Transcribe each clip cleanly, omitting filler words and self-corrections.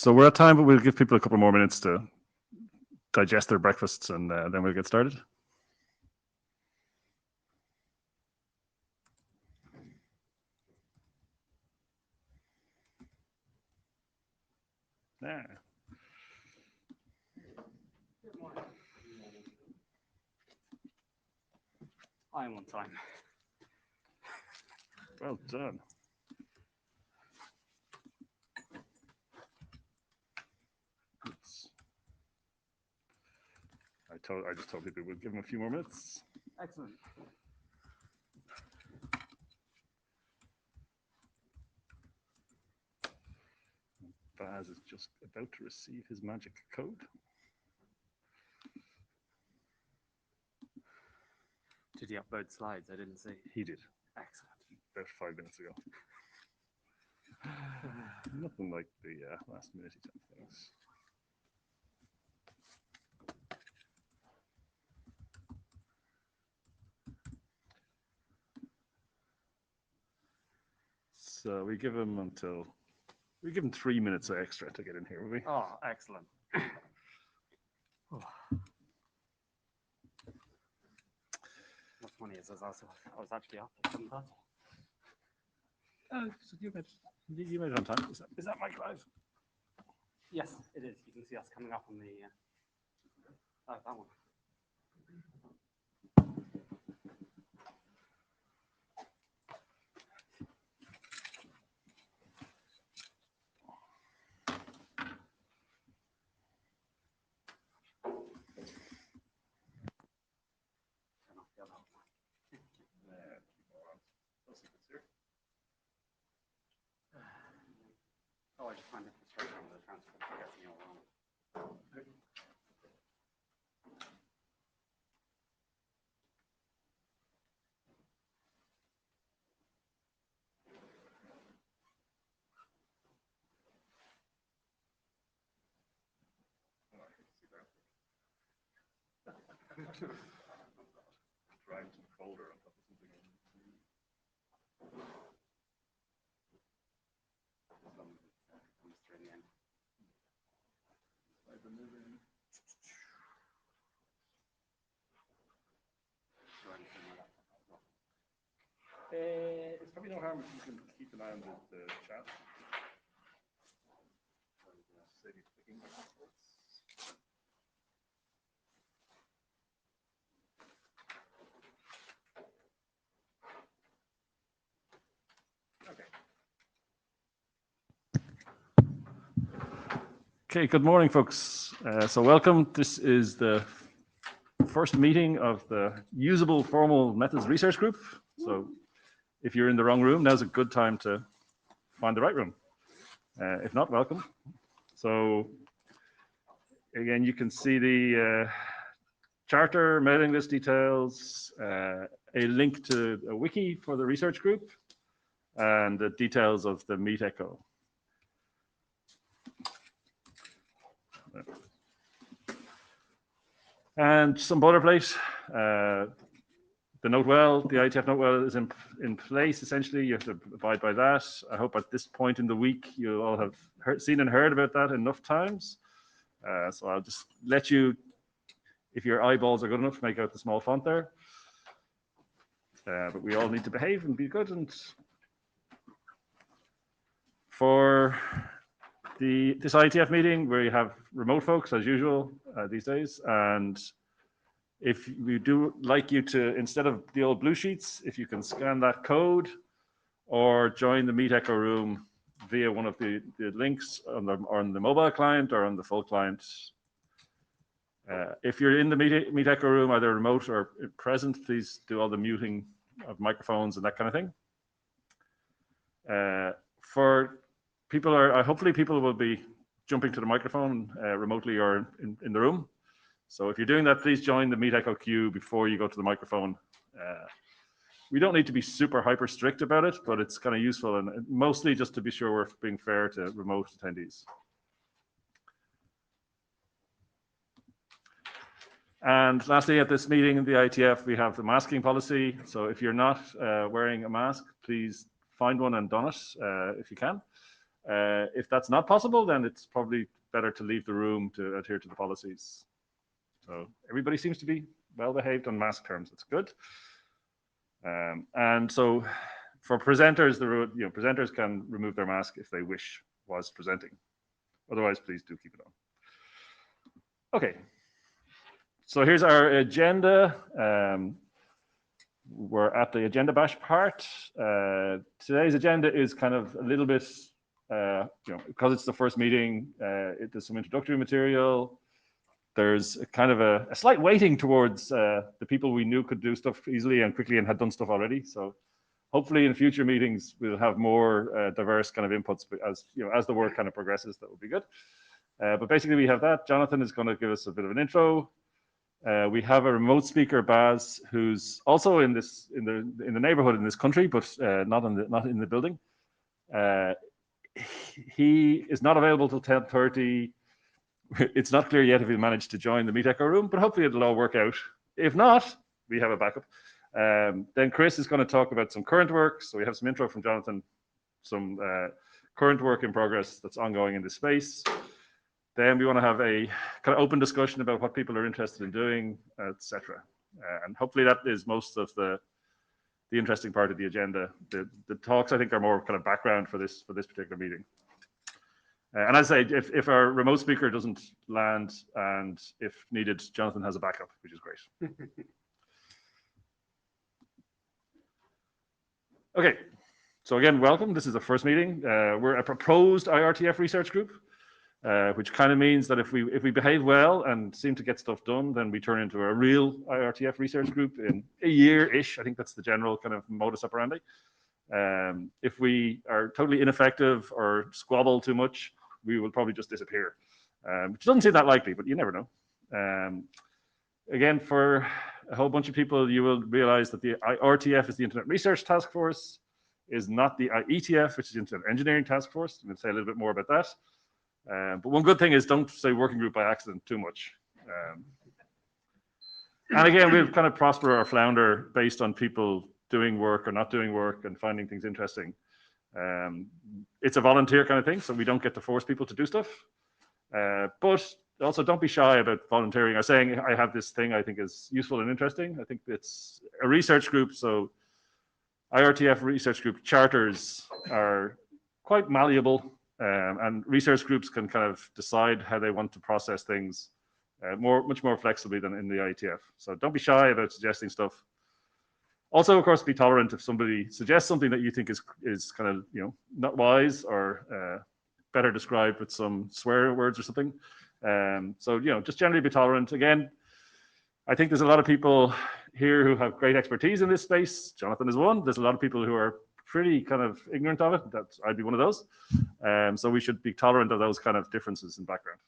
So we're at time, but we'll give people a couple more minutes to digest their breakfasts, and then we'll get started. Yeah. Good morning. I'm on time. Well done. Oops. I just told people we'll give them a few more minutes. Excellent. Baz is just about to receive his magic code. Did he upload slides? I didn't see. He did. Excellent. About 5 minutes ago. Nothing like the last minute things. So we give him 3 minutes extra to get in here, will we? Oh, excellent. What's funny is I was actually up at 7:30. Oh, so you made it on time. Is that Mike live? Yes, it is. You can see us coming up on the that one. Oh, I just find it frustrating with the transcript getting it all wrong. Drag to the folder on top of something. Comes through in the end. It's probably no harm if you can keep an eye on the chat. Save you clicking. Okay, good morning, folks. So welcome. This is the first meeting of the Usable Formal Methods Research Group. So if you're in the wrong room, now's a good time to find the right room. If not, welcome. So again, you can see the charter, mailing list details, a link to a wiki for the research group, and the details of the Meet Echo. And some boilerplate. The note well, the IETF note well is in place. Essentially, you have to abide by that. I hope at this point in the week you all have seen and heard about that enough times. So I'll just let you, if your eyeballs are good enough, make out the small font there. But we all need to behave and be good. And for this IETF meeting, we have remote folks as usual these days. And if we do like you to, instead of the old blue sheets, if you can scan that code or join the Meet Echo room via one of the links on the mobile client or on the full client. If you're in the Meet Echo room, either remote or present, please do all the muting of microphones and that kind of thing. For people hopefully people will be jumping to the microphone remotely or in the room. So if you're doing that, please join the Meet Echo queue before you go to the microphone. We don't need to be super hyper strict about it, but it's kind of useful, and mostly just to be sure we're being fair to remote attendees. And lastly, at this meeting in the IETF, we have the masking policy. So if you're not wearing a mask, please find one and don it if you can. If that's not possible, then it's probably better to leave the room to adhere to the policies. So everybody seems to be well behaved on mask terms. That's good. And so for presenters, presenters can remove their mask if they wish whilst presenting. Otherwise, please do keep it on. Okay. So here's our agenda. We're at the agenda bash part. Today's agenda is kind of a little bit, because it's the first meeting, there's some introductory material. There's kind of a slight weighting towards the people we knew could do stuff easily and quickly and had done stuff already. So hopefully in future meetings, we'll have more diverse kind of inputs as the work kind of progresses. That would be good. But basically we have that. Jonathan is going to give us a bit of an intro. We have a remote speaker, Baz, who's also in the neighborhood in this country, but not in the building. He is not available till 10:30. It's not clear yet if he'll manage to join the Meet Echo room, but hopefully it'll all work out. If not, we have a backup. Then Chris is going to talk about some current work. So we have some intro from Jonathan, some current work in progress that's ongoing in this space. Then we want to have a kind of open discussion about what people are interested in doing, etc. And hopefully that is most of the interesting part of the agenda. The talks, I think, are more kind of background for this particular meeting. And as I say, if our remote speaker doesn't land, and if needed, Jonathan has a backup, which is great. Okay, so again, welcome. This is the first meeting. We're a proposed IRTF research group, which kind of means that if we behave well and seem to get stuff done, then we turn into a real IRTF research group in a year-ish. I think that's the general kind of modus operandi. If we are totally ineffective or squabble too much, we will probably just disappear, which doesn't seem that likely, but you never know. Again, for a whole bunch of people, you will realize that the IRTF is the Internet Research Task Force, is not the IETF, which is the Internet Engineering Task Force. I'm going to say a little bit more about that. But one good thing is don't say working group by accident too much. And again, we'll kind of prosper or flounder based on people doing work or not doing work and finding things interesting. It's a volunteer kind of thing, so we don't get to force people to do stuff. But also don't be shy about volunteering or saying, I have this thing I think is useful and interesting. I think it's a research group, so IRTF research group charters are quite malleable, and research groups can kind of decide how they want to process things much more flexibly than in the IETF. So don't be shy about suggesting stuff. Also, of course, be tolerant if somebody suggests something that you think is kind of not wise or better described with some swear words or something. So just generally be tolerant. Again, I think there's a lot of people here who have great expertise in this space. Jonathan is one. There's a lot of people who are pretty kind of ignorant of it. I'd be one of those. So we should be tolerant of those kind of differences in background.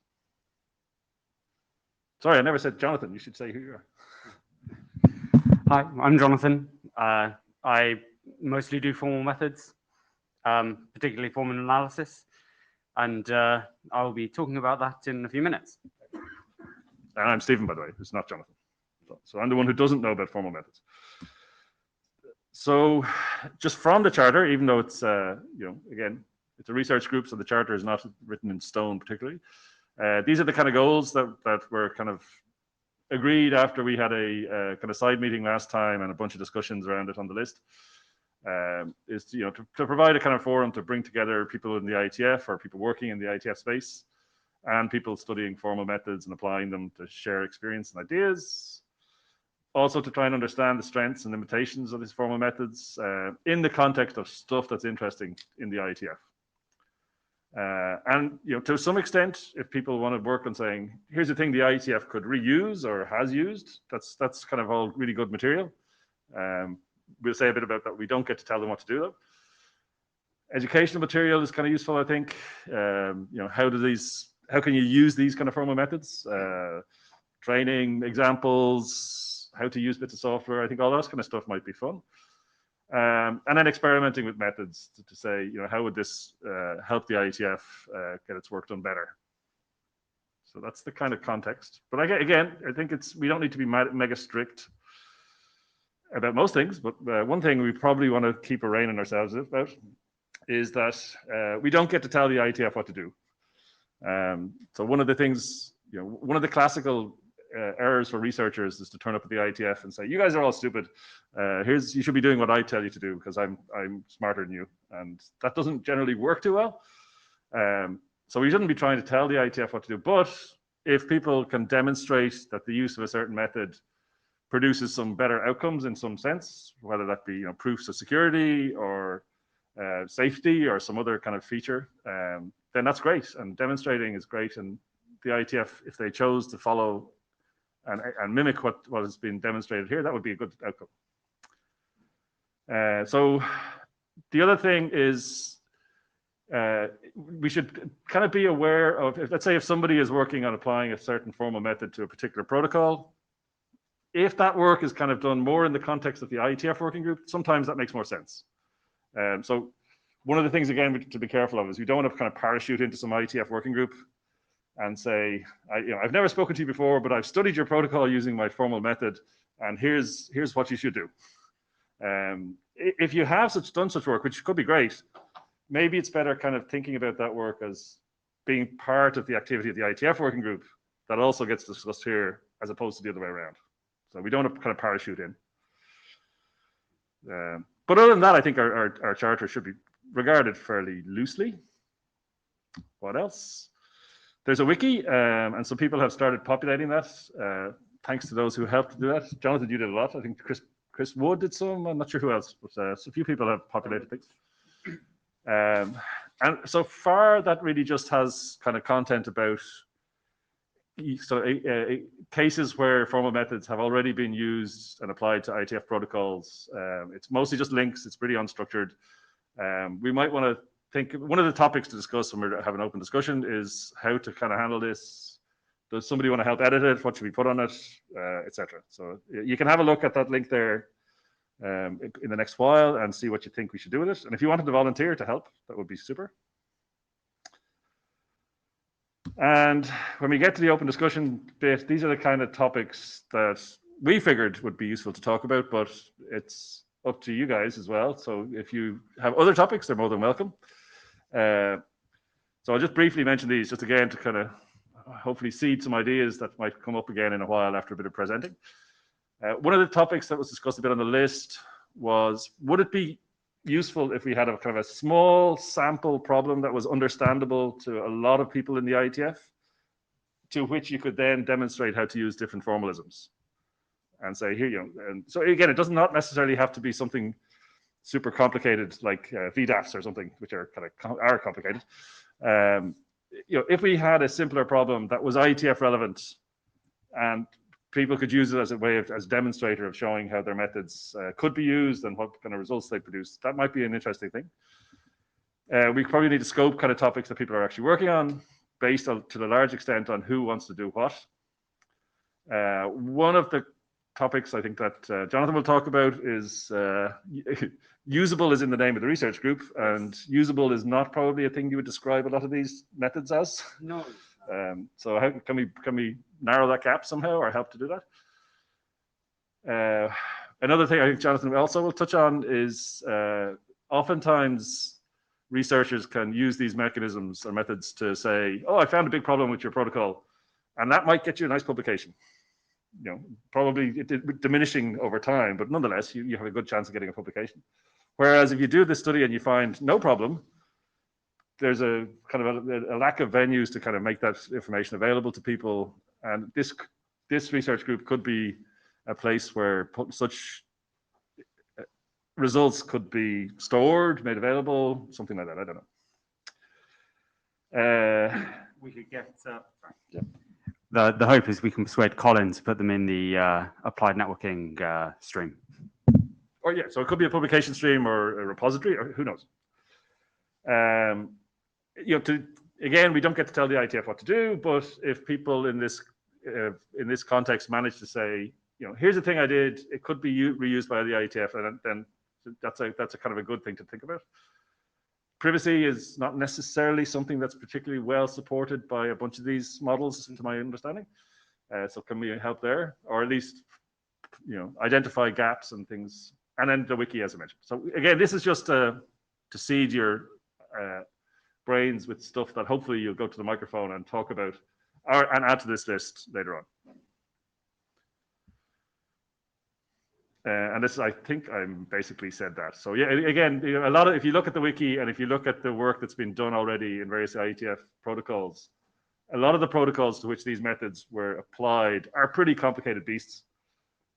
Sorry, I never said Jonathan. You should say who you are. Hi, I'm Jonathan. I mostly do formal methods, particularly formal analysis, and I'll be talking about that in a few minutes. And I'm Stephen, by the way. It's not Jonathan. So I'm the one who doesn't know about formal methods. So just from the charter, even though it's, again, it's a research group, so the charter is not written in stone particularly. These are the kind of goals that were kind of agreed after we had a kind of side meeting last time and a bunch of discussions around it on the list. Is to provide a kind of forum to bring together people in the IETF or people working in the IETF space and people studying formal methods and applying them to share experience and ideas. Also to try and understand the strengths and limitations of these formal methods in the context of stuff that's interesting in the IETF. And to some extent, if people want to work on saying, here's the thing the IETF could reuse or has used, that's kind of all really good material. We'll say a bit about that. We don't get to tell them what to do though. Educational material is kind of useful, I think. How can you use these kind of formal methods? Training, examples, how to use bits of software. I think all that kind of stuff might be fun. And then experimenting with methods to say, how would this help the IETF get its work done better? So that's the kind of context. But again, I think we don't need to be mega strict about most things. But one thing we probably want to keep a rein on ourselves about is that we don't get to tell the IETF what to do. So one of the things, one of the classical errors for researchers is to turn up at the IETF and say, "You guys are all stupid. You should be doing what I tell you to do because I'm smarter than you," and that doesn't generally work too well. So we shouldn't be trying to tell the IETF what to do. But if people can demonstrate that the use of a certain method produces some better outcomes in some sense, whether that be proofs of security or safety or some other kind of feature, then that's great. And demonstrating is great. And the IETF, if they chose to follow and mimic what has been demonstrated here, that would be a good outcome. So the other thing is we should kind of be aware of, let's say if somebody is working on applying a certain formal method to a particular protocol, if that work is kind of done more in the context of the IETF working group, sometimes that makes more sense. So one of the things, again, to be careful of is we don't want to kind of parachute into some IETF working group and say, I've never spoken to you before, but I've studied your protocol using my formal method, and here's what you should do. If you have done such work, which could be great, maybe it's better kind of thinking about that work as being part of the activity of the IETF working group that also gets discussed here, as opposed to the other way around. So we don't want to kind of parachute in. But other than that, I think our charter should be regarded fairly loosely. What else? There's a wiki, and some people have started populating that. Thanks to those who helped do that. Jonathan, you did a lot. I think Chris Wood did some. I'm not sure who else, but a few people have populated things. And so far, that really just has kind of content about cases where formal methods have already been used and applied to IETF protocols. It's mostly just links. It's pretty unstructured. We might want to think, one of the topics to discuss when we have an open discussion is how to kind of handle this. Does somebody want to help edit it? What should we put on it, etc. So you can have a look at that link there in the next while and see what you think we should do with it. And if you wanted to volunteer to help, that would be super. And when we get to the open discussion bit, these are the kind of topics that we figured would be useful to talk about, but it's up to you guys as well. So if you have other topics, they're more than welcome. So I'll just briefly mention these, just again to kind of hopefully seed some ideas that might come up again in a while after a bit of presenting. One of the topics that was discussed a bit on the list was, would it be useful if we had a kind of a small sample problem that was understandable to a lot of people in the IETF, to which you could then demonstrate how to use different formalisms and say, here, and so again, it does not necessarily have to be something super complicated like VDAFs or something, which are kind of complicated. If we had a simpler problem that was IETF relevant and people could use it as a way of, as a demonstrator of showing how their methods could be used and what kind of results they produce, that might be an interesting thing. We probably need to scope kind of topics that people are actually working on based on, to a large extent, on who wants to do what. One of the topics I think that Jonathan will talk about is usable is in the name of the research group, and usable is not probably a thing you would describe a lot of these methods as. No. So how can we narrow that gap somehow or help to do that? Another thing I think Jonathan also will touch on is oftentimes researchers can use these mechanisms or methods to say, oh, I found a big problem with your protocol, and that might get you a nice publication. Probably diminishing over time, but nonetheless, you have a good chance of getting a publication. Whereas if you do this study and you find no problem, there's a kind of a lack of venues to kind of make that information available to people. And this research group could be a place where such results could be stored, made available, something like that. I don't know. We could get. Yeah. The hope is we can persuade Colin to put them in the applied networking stream. Or yeah, so it could be a publication stream or a repository, or who knows. Again, we don't get to tell the IETF what to do, but if people in this context manage to say, here's the thing I did, it could be reused by the IETF, and then that's a kind of a good thing to think about. Privacy is not necessarily something that's particularly well supported by a bunch of these models, to my understanding. So can we help there, or at least identify gaps and things, and then the wiki, as I mentioned. So again, this is just to seed your brains with stuff that hopefully you'll go to the microphone and talk about and add to this list later on. And this, I think I'm basically said that. So yeah, again, a lot of, if you look at the wiki and if you look at the work that's been done already in various IETF protocols, a lot of the protocols to which these methods were applied are pretty complicated beasts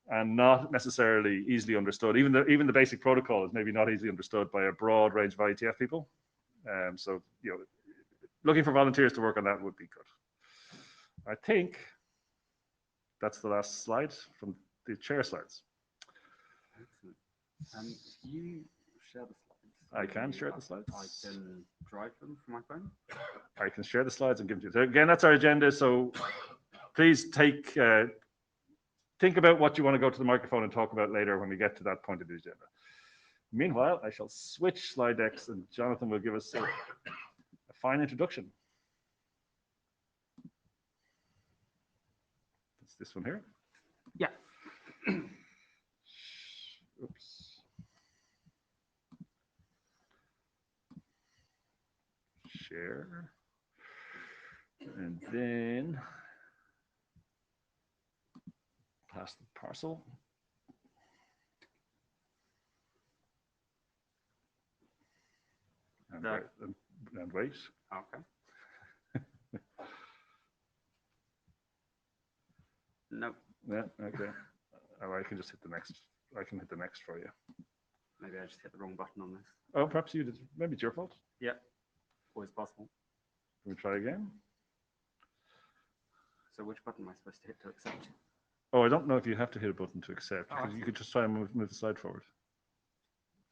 and not necessarily easily understood. Even the basic protocol is maybe not easily understood by a broad range of IETF people. So, you know, looking for volunteers to work on that would be good. I think that's the last slide from the chair slides. Can you share the slides? I can share the slides. I can drive them from my phone. I can share the slides and give them to you. So again, that's our agenda. So please think about what you want to go to the microphone and talk about later when we get to that point of the agenda. Meanwhile, I shall switch slide decks and Jonathan will give us a fine introduction. It's this one here. Yeah. Oops. Share. And then pass the parcel. And That. wait. And wait. Okay. No. Yeah, okay. Oh, I can just hit the next. I can hit the next for you. Maybe I just hit the wrong button on this. Oh, perhaps you did. Maybe it's your fault. Yeah. Always possible. Can we try again? So which button am I supposed to hit to accept? Oh, I don't know if you have to hit a button to accept. Oh, You could just try and move the slide forward.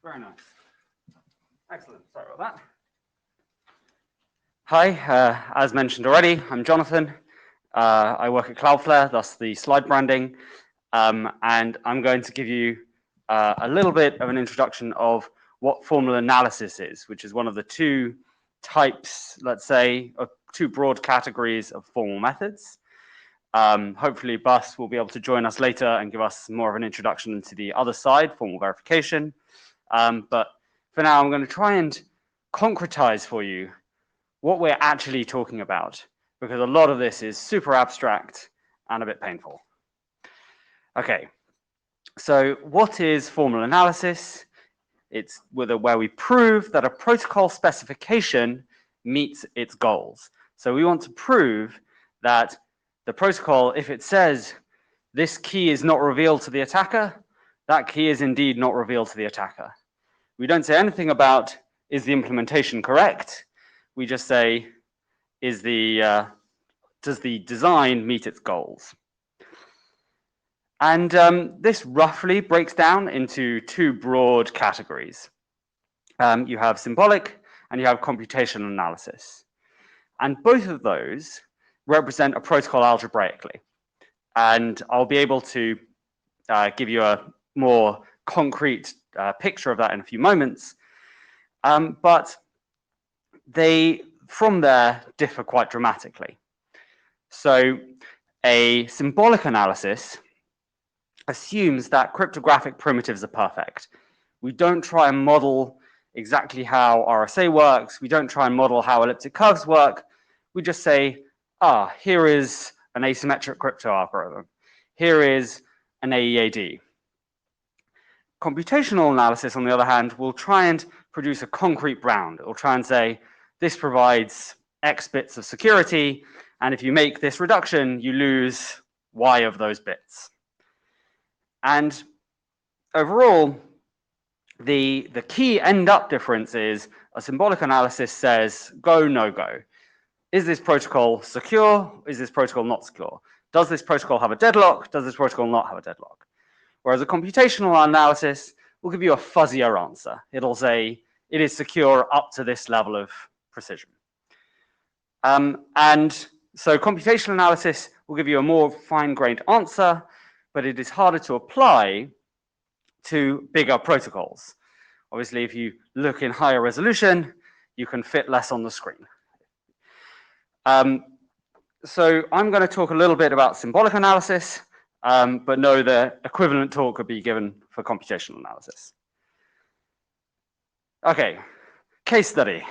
Very nice. Excellent. Sorry about that. Hi, as mentioned already, I'm Jonathan. I work at Cloudflare, thus the slide branding. And I'm going to give you a little bit of an introduction of what formal analysis is, which is one of the two types, let's say, of two broad categories of formal methods. Hopefully Bus will be able to join us later and give us more of an introduction into the other side, formal verification. But for now, I'm going to try and concretize for you what we're actually talking about, because a lot of this is super abstract and a bit painful. Okay, so what is formal analysis? It's where we prove that a protocol specification meets its goals. So we want to prove that the protocol, if it says this key is not revealed to the attacker, that key is indeed not revealed to the attacker. We don't say anything about, is the implementation correct? We just say, does the design meet its goals? And this roughly breaks down into two broad categories. You have symbolic and you have computational analysis. And both of those represent a protocol algebraically. And I'll be able to give you a more concrete picture of that in a few moments. But they, from there, differ quite dramatically. So a symbolic analysis assumes that cryptographic primitives are perfect. We don't try and model exactly how RSA works. We don't try and model how elliptic curves work. We just say, here is an asymmetric crypto algorithm. Here is an AEAD. Computational analysis, on the other hand, will try and produce a concrete bound. It will try and say, this provides X bits of security, and if you make this reduction, you lose Y of those bits. And overall, the key end-up difference is a symbolic analysis says, go, no go. Is this protocol secure? Is this protocol not secure? Does this protocol have a deadlock? Does this protocol not have a deadlock? Whereas a computational analysis will give you a fuzzier answer. It'll say, it is secure up to this level of precision. And so computational analysis will give you a more fine-grained answer, but it is harder to apply to bigger protocols. Obviously, if you look in higher resolution, you can fit less on the screen. So I'm going to talk a little bit about symbolic analysis, but no, the equivalent talk could be given for computational analysis. Okay, case study.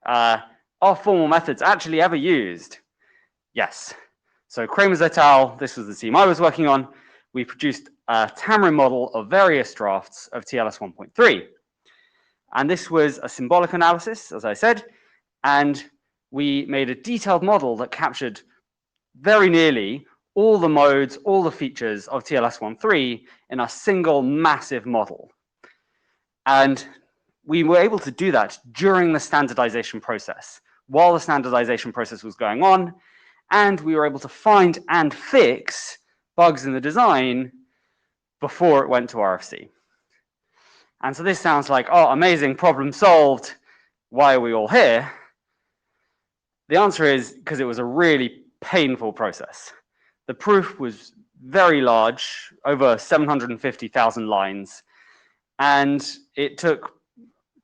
Are formal methods actually ever used? Yes. So Kramer's et al., this was the team I was working on, we produced a Tamarin model of various drafts of TLS 1.3. And this was a symbolic analysis, as I said, and we made a detailed model that captured very nearly all the modes, all the features of TLS 1.3 in a single massive model. And we were able to do that during the standardization process, while the standardization process was going on, and we were able to find and fix bugs in the design before it went to RFC. And so this sounds like, oh, amazing, problem solved. Why are we all here? The answer is because it was a really painful process. The proof was very large, over 750,000 lines, and it took,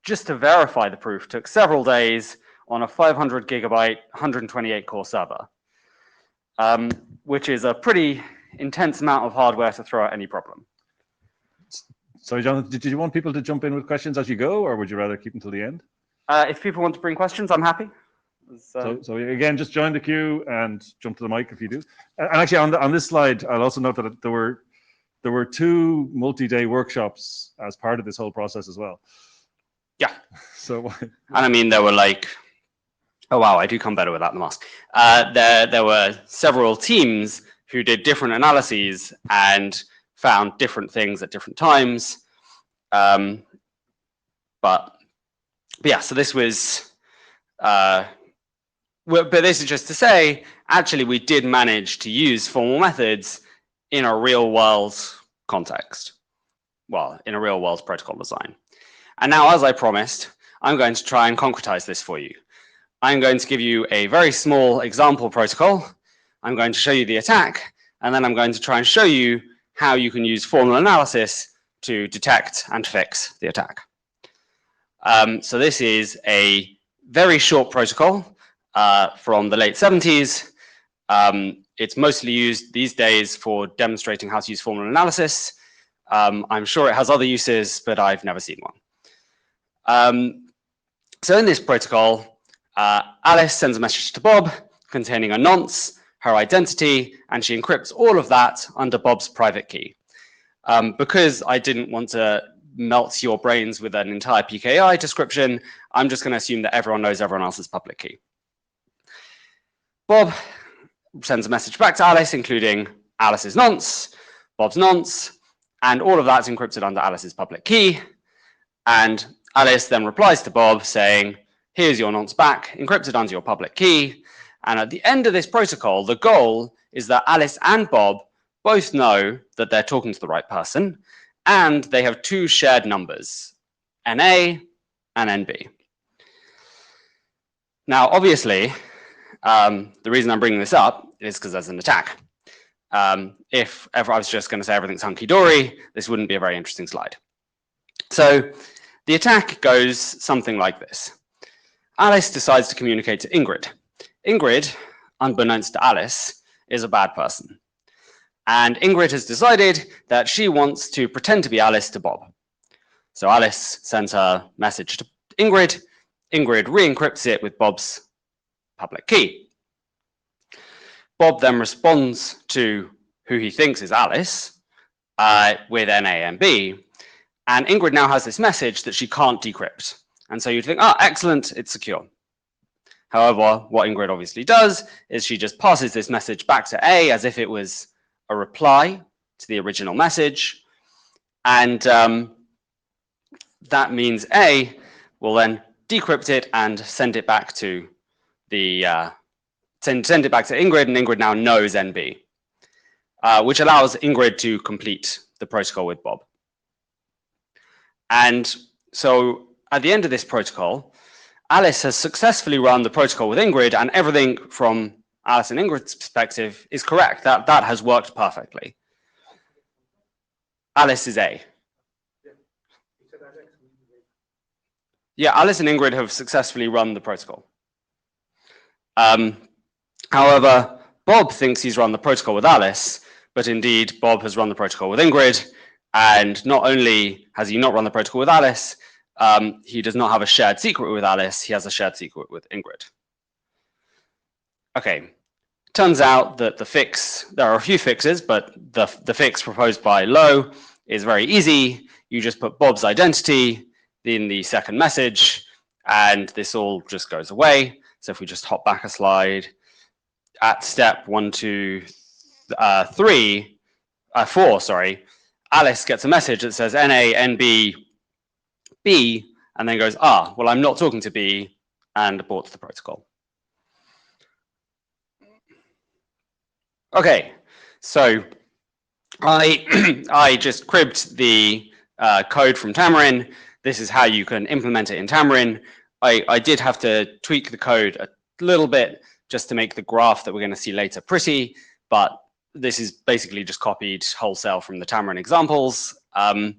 just to verify the proof, took several days on a 500 gigabyte, 128 core server, which is a pretty intense amount of hardware to throw at any problem. Sorry, Jonathan, did you want people to jump in with questions as you go, or would you rather keep them till the end? If people want to bring questions, I'm happy. So again, just join the queue and jump to the mic if you do. And actually, on this slide, I'll also note that there were 2 multi-day workshops as part of this whole process as well. Yeah. So. And I mean, there were like, oh wow, I do come better without the mask. There were several teams who did different analyses and found different things at different times. But yeah, so this was, but this is just to say, actually, we did manage to use formal methods in a real world context. Well, in a real world protocol design. And now, as I promised, I'm going to try and concretize this for you. I'm going to give you a very small example protocol. I'm going to show you the attack, and then I'm going to try and show you how you can use formal analysis to detect and fix the attack. So this is a very short protocol from the late 70s. It's mostly used these days for demonstrating how to use formal analysis. I'm sure it has other uses, but I've never seen one. So in this protocol, Alice sends a message to Bob containing a nonce, her identity, and she encrypts all of that under Bob's private key. Because I didn't want to melt your brains with an entire PKI description, I'm just going to assume that everyone knows everyone else's public key. Bob sends a message back to Alice, including Alice's nonce, Bob's nonce, and all of that's encrypted under Alice's public key. And Alice then replies to Bob saying, here's your nonce back, encrypted under your public key. And at the end of this protocol, the goal is that Alice and Bob both know that they're talking to the right person, and they have 2 shared numbers, NA and NB. Now, obviously, the reason I'm bringing this up is because there's an attack. If ever I was just going to say everything's hunky-dory, this wouldn't be a very interesting slide. So the attack goes something like this. Alice decides to communicate to Ingrid. Ingrid, unbeknownst to Alice, is a bad person. And Ingrid has decided that she wants to pretend to be Alice to Bob. So Alice sends her message to Ingrid. Ingrid re-encrypts it with Bob's public key. Bob then responds to who he thinks is Alice with NA and B. And Ingrid now has this message that she can't decrypt. And so you'd think, oh, excellent, it's secure. However, what Ingrid obviously does is she just passes this message back to A as if it was a reply to the original message. And that means A will then decrypt it and send it back to the send it back to Ingrid, and Ingrid now knows NB, which allows Ingrid to complete the protocol with Bob. And so at the end of this protocol, Alice has successfully run the protocol with Ingrid, and everything from Alice and Ingrid's perspective is correct. That has worked perfectly. Alice is A. Yeah, Alice and Ingrid have successfully run the protocol. However, Bob thinks he's run the protocol with Alice, but indeed Bob has run the protocol with Ingrid, and not only has he not run the protocol with Alice, he does not have a shared secret with Alice, he has a shared secret with Ingrid. Okay, turns out that the fix, there are a few fixes, but the fix proposed by Lowe is very easy. You just put Bob's identity in the second message, and this all just goes away. So if we just hop back a slide, at step 4, Alice gets a message that says NA, NB, B, and then goes, well, I'm not talking to B, and aborts the protocol. Okay, so I just cribbed the code from Xamarin. This is how you can implement it in Xamarin. I did have to tweak the code a little bit just to make the graph that we're going to see later pretty, but this is basically just copied wholesale from the Xamarin examples. And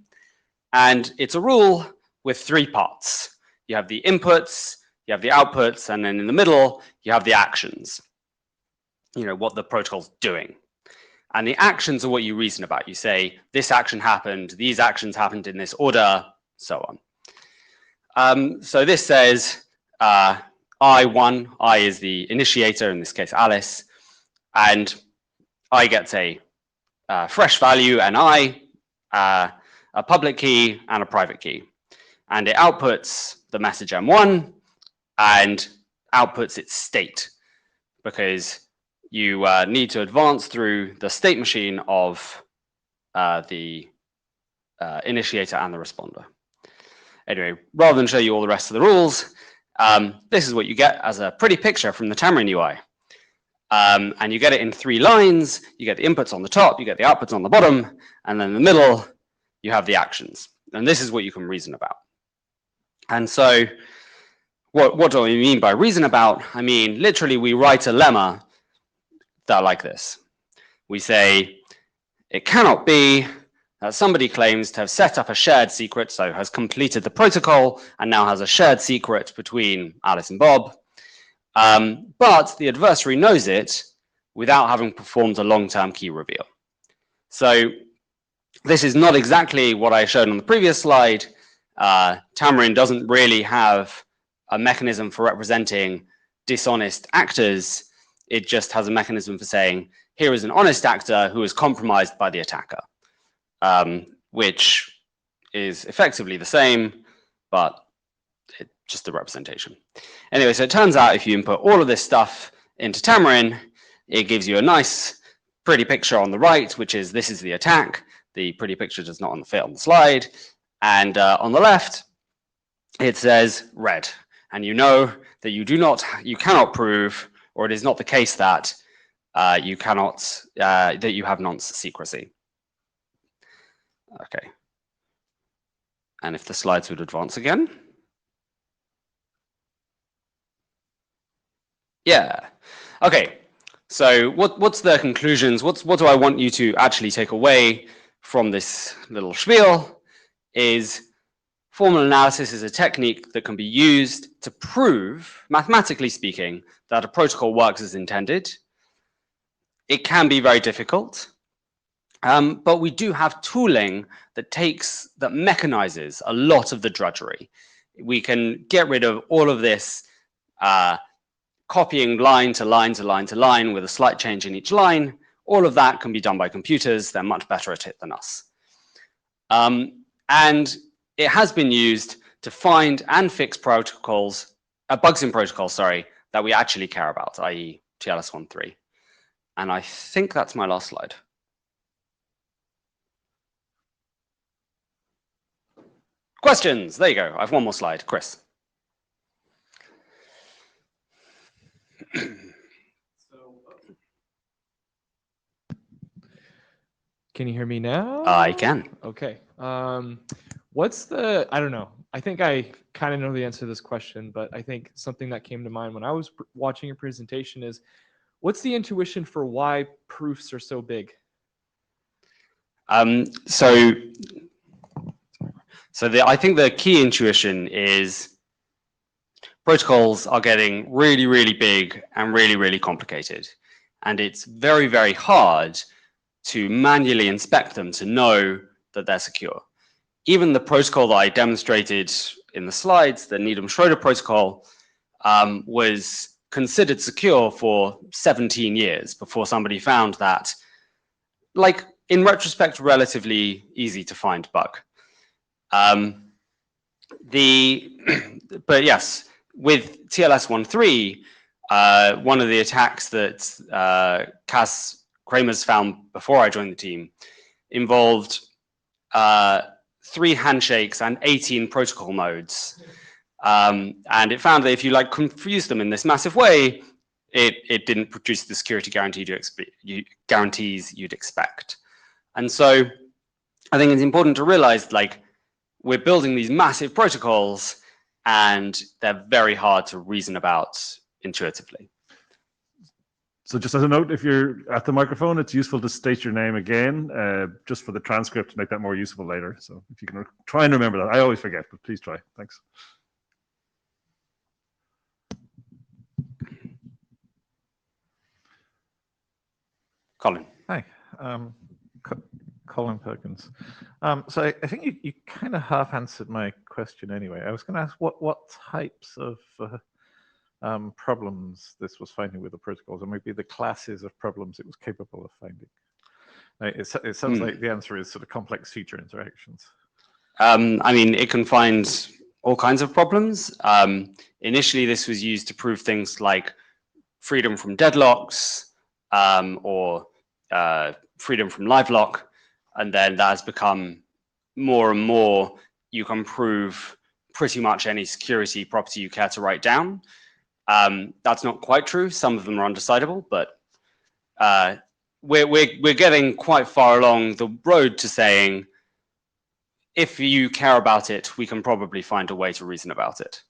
it's a rule with 3 parts. You have the inputs, you have the outputs, and then in the middle, you have the actions. You know, what the protocol's doing. And the actions are what you reason about. You say, this action happened, these actions happened in this order, so on. So this says, I1, I is the initiator, in this case Alice, and I gets a fresh value, NI, a public key, and a private key. And it outputs the message M1 and outputs its state, because you need to advance through the state machine of the initiator and the responder. Anyway, rather than show you all the rest of the rules, this is what you get as a pretty picture from the Xamarin UI. And you get it in 3 lines. You get the inputs on the top, you get the outputs on the bottom, and then in the middle, you have the actions. And this is what you can reason about. And so what do I mean by reason about? I mean, literally, we write a lemma that like this. We say, it cannot be that somebody claims to have set up a shared secret, so has completed the protocol and now has a shared secret between Alice and Bob, but the adversary knows it without having performed a long-term key reveal. So this is not exactly what I showed on the previous slide. Xamarin doesn't really have a mechanism for representing dishonest actors. It just has a mechanism for saying, here is an honest actor who is compromised by the attacker, which is effectively the same, but it's just a representation. Anyway, so it turns out if you input all of this stuff into Xamarin, it gives you a nice, pretty picture on the right, which is this is the attack. The pretty picture does not fit on the slide. And on the left, it says red. And you know that you cannot prove, or it is not the case that you cannot, that you have nonce secrecy. Okay. And if the slides would advance again. Yeah. Okay. So what's the conclusions? What do I want you to actually take away from this little spiel? Is formal analysis is a technique that can be used to prove, mathematically speaking, that a protocol works as intended. It can be very difficult, but we do have tooling that mechanizes a lot of the drudgery. We can get rid of all of this copying line to line to line to line with a slight change in each line. All of that can be done by computers. They're much better at it than us. And it has been used to find and fix protocols, bugs in protocols, sorry, that we actually care about, i.e. TLS13. And I think that's my last slide. Questions? There you go. I have one more slide. Chris. Can you hear me now? I can. Okay. What's the, I don't know. I think I kind of know the answer to this question, but I think something that came to mind when I was watching your presentation is, what's the intuition for why proofs are so big? I think the key intuition is protocols are getting really, really big and really, really complicated. And it's very, very hard to manually inspect them to know that they're secure. even the protocol that I demonstrated in the slides, the Needham-Schroeder protocol, was considered secure for 17 years before somebody found that, like, in retrospect, relatively easy to find bug. But yes, with TLS-13, one of the attacks that Cas Kramers found before I joined the team involved 3 handshakes and 18 protocol nodes. And it found that if you like confuse them in this massive way, it didn't produce the security guarantees you'd expect. And so I think it's important to realize, like, we're building these massive protocols and they're very hard to reason about intuitively. So just as a note, if you're at the microphone, it's useful to state your name again, just for the transcript to make that more useful later. So if you can try and remember that. I always forget, but please try. Thanks. Colin. Hi, Colin Perkins. So I think you kind of half answered my question anyway. I was going to ask what types of problems this was finding with the protocols, or maybe the classes of problems it was capable of finding. It sounds like the answer is sort of complex feature interactions. I mean, it can find all kinds of problems. Initially, this was used to prove things like freedom from deadlocks, or freedom from live lock, and then that has become more and more, you can prove pretty much any security property you care to write down. That's not quite true. Some of them are undecidable, but we're getting quite far along the road to saying, if you care about it, we can probably find a way to reason about it.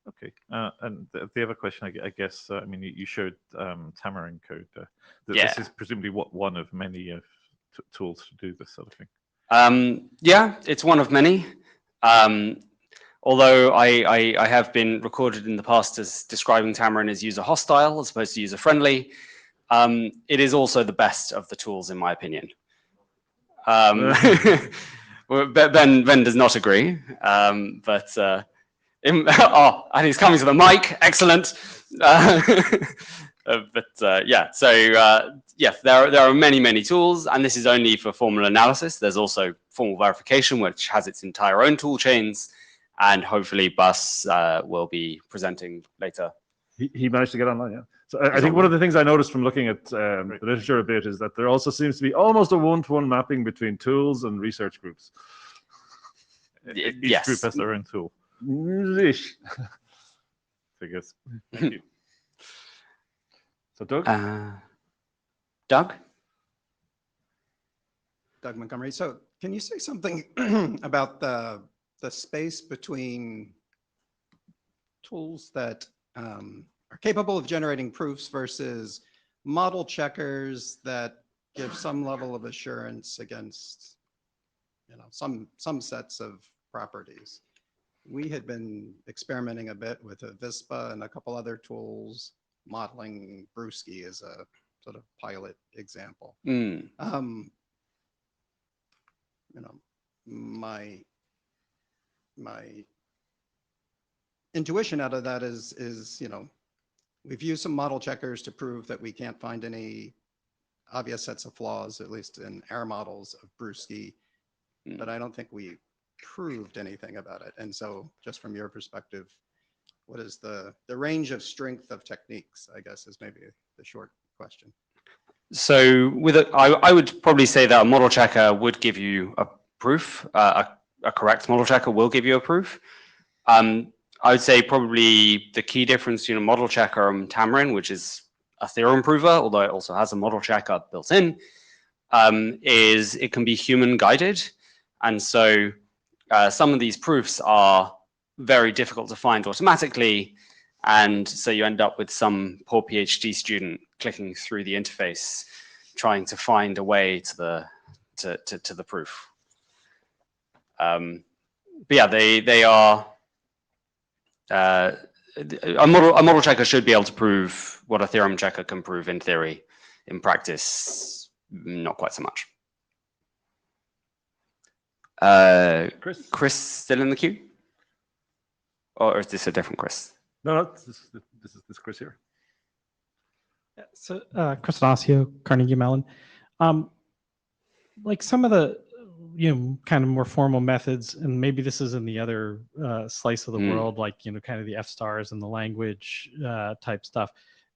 Okay, and the other question, I guess, I mean, you showed Tamarin code. Yeah. This is presumably one of many tools to do this sort of thing. Yeah, it's one of many. Although I have been recorded in the past as describing Tamarin as user hostile as opposed to user friendly, it is also the best of the tools, in my opinion. Ben does not agree, but oh, and he's coming to the mic. Excellent. Yeah, so yeah, there are many tools, and this is only for formal analysis. There's also formal verification, which has its entire own tool chains, and hopefully Bas will be presenting later. He managed to get online, yeah. So I think one of the things I noticed from looking at the literature a bit is that there also seems to be almost a one-to-one mapping between tools and research groups. Each group has their own tool. Ish. I guess. Thank you. So Doug? Doug? Doug Montgomery. So can you say something about the space between tools that are capable of generating proofs versus model checkers that give some level of assurance against, you know, some sets of properties? We had been experimenting a bit with a Vispa and a couple other tools, modeling Brewski as a sort of pilot example. You know, my intuition out of that is, you know, we've used some model checkers to prove that we can't find any obvious sets of flaws, at least in our models of Brewski, but I don't think we proved anything about it. And so just from your perspective, what is the range of strength of techniques, I guess, is maybe the short question. So with I would probably say that a model checker would give you a proof. A correct model checker will give you a proof. I would say probably the key difference between a model checker and Tamarin, which is a theorem prover, although it also has a model checker built in, is it can be human guided. And so some of these proofs are very difficult to find automatically. And so you end up with some poor PhD student clicking through the interface, trying to find a way to the proof. But yeah, they are, a model checker should be able to prove what a theorem checker can prove in theory. In practice, not quite so much. Chris? Chris still in the queue? Or is this a different Chris? No, this is this Chris here. So, Chris Nacio, Carnegie Mellon. Like some of the, kind of more formal methods, and maybe this is in the other slice of the world, like, kind of the F-stars and the language type stuff.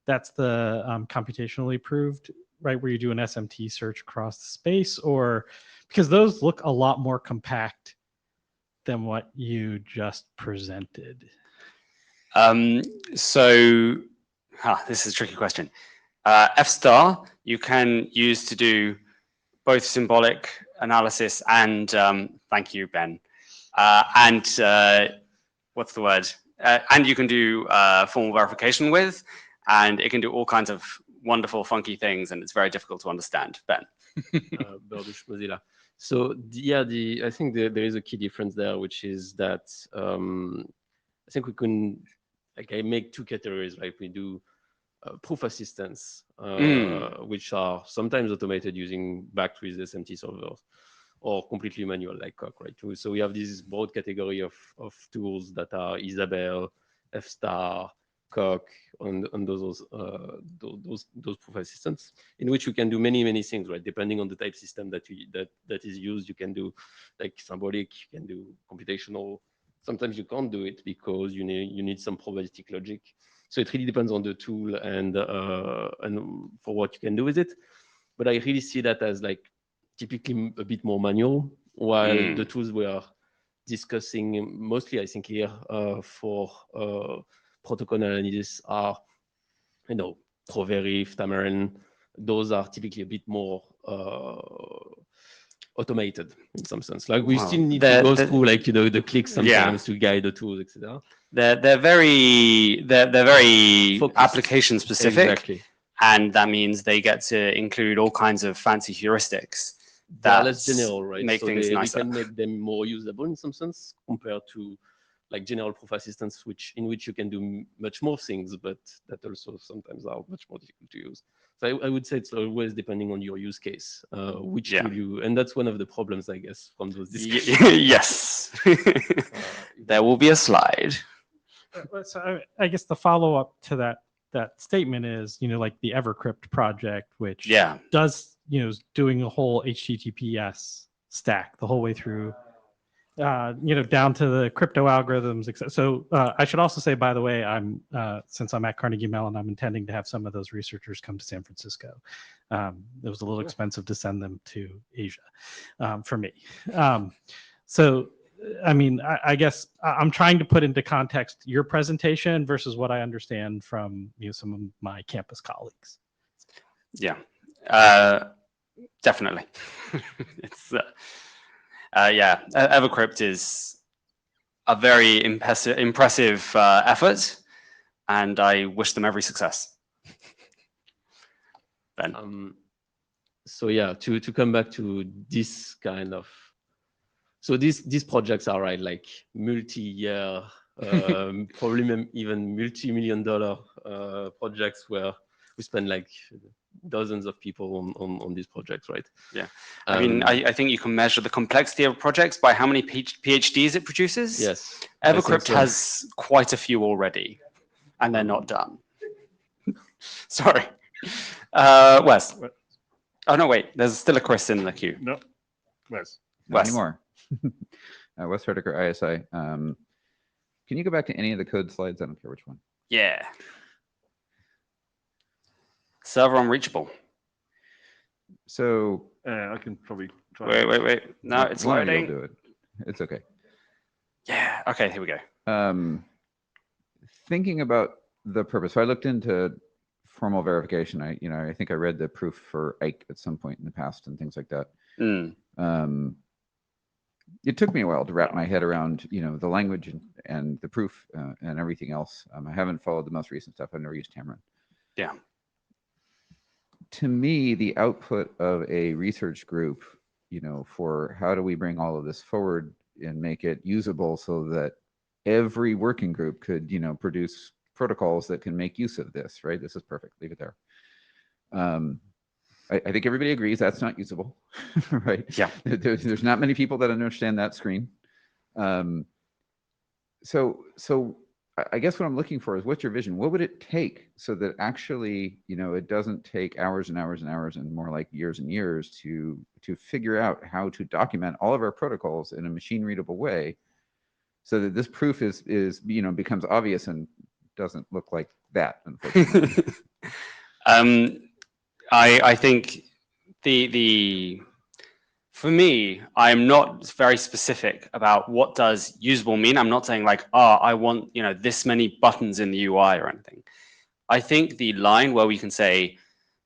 That's the computationally proved, right, where you do an SMT search across the space, or because those look a lot more compact than what you just presented. This is a tricky question. F-star you can use to do both symbolic analysis and, thank you, Ben, and what's the word? And you can do formal verification with, and it can do all kinds of wonderful, funky things, and it's very difficult to understand. Ben. Burdush Mozilla. So yeah, I think there is a key difference there, which is that I think we can, like, I make two categories, right? We do proof assistance, which are sometimes automated using backed with SMT solvers, or completely manual like Coq, right? So we have this broad category of tools that are Isabelle, F-star, Coq, on those proof assistants, in which you can do many things, right? Depending on the type system that is used, you can do like symbolic, you can do computational. Sometimes you can't do it because you need some probabilistic logic. So it really depends on the tool and for what you can do with it. But I really see that as like typically a bit more manual, while the tools we are discussing mostly, I think here for protocol analysis are, Proverif, Tamarin. Those are typically a bit more automated in some sense. Like we still need to go through, like, the clicks sometimes to guide the tools, etc. They're very Focused. application specific, Exactly. and that means they get to include all kinds of fancy heuristics They're that less general, right? make So things we nicer. can make them more usable in some sense compared to like general proof assistants, in which you can do much more things, but that also sometimes are much more difficult to use. So I would say it's always depending on your use case, which tool you, and that's one of the problems, I guess, from those discussions. Yes. There will be a slide. So I guess the follow-up to that statement is, like the Evercrypt project, which does, is doing a whole HTTPS stack the whole way through, down to the crypto algorithms, etc. So I should also say, by the way, since I'm at Carnegie Mellon, I'm intending to have some of those researchers come to San Francisco. It was a little expensive to send them to Asia for me. So, I mean, I guess I'm trying to put into context your presentation versus what I understand from some of my campus colleagues. Yeah, definitely. It's Evercrypt is a very impressive effort, and I wish them every success. Ben. So yeah, to come back to this kind of, so these projects are, right, like multi-year, probably even multi-million-dollar projects where we spend like dozens of people on these projects, right? Yeah, I mean, I think you can measure the complexity of projects by how many PhDs it produces. Yes. Evercrypt has quite a few already, and they're not done. Sorry. Wes. Oh, no, wait, there's still a Chris in the queue. No, Wes. Not anymore. Wes Hardiker, ISI. Can you go back to any of the code slides? I don't care which one. Yeah. Server unreachable. So I can probably try. Wait. No, it's one of you will loading. do it. It's okay. Yeah. Okay, here we go. Thinking about the purpose. So I looked into formal verification. I think I read the proof for Ike at some point in the past and things like that. It took me a while to wrap my head around, the language and the proof and everything else. I haven't followed the most recent stuff. I've never used Tamarin. Yeah. To me, the output of a research group, for how do we bring all of this forward and make it usable so that every working group could, produce protocols that can make use of this, right? This is perfect. Leave it there. I think everybody agrees that's not usable, right? Yeah. There's not many people that understand that screen. So I guess what I'm looking for is, what's your vision? What would it take so that actually, it doesn't take hours and hours and hours and more like years and years to figure out how to document all of our protocols in a machine readable way, so that this proof is becomes obvious and doesn't look like that, unfortunately. I think for me, I'm not very specific about what does usable mean. I'm not saying like, I want, this many buttons in the UI or anything. I think the line where we can say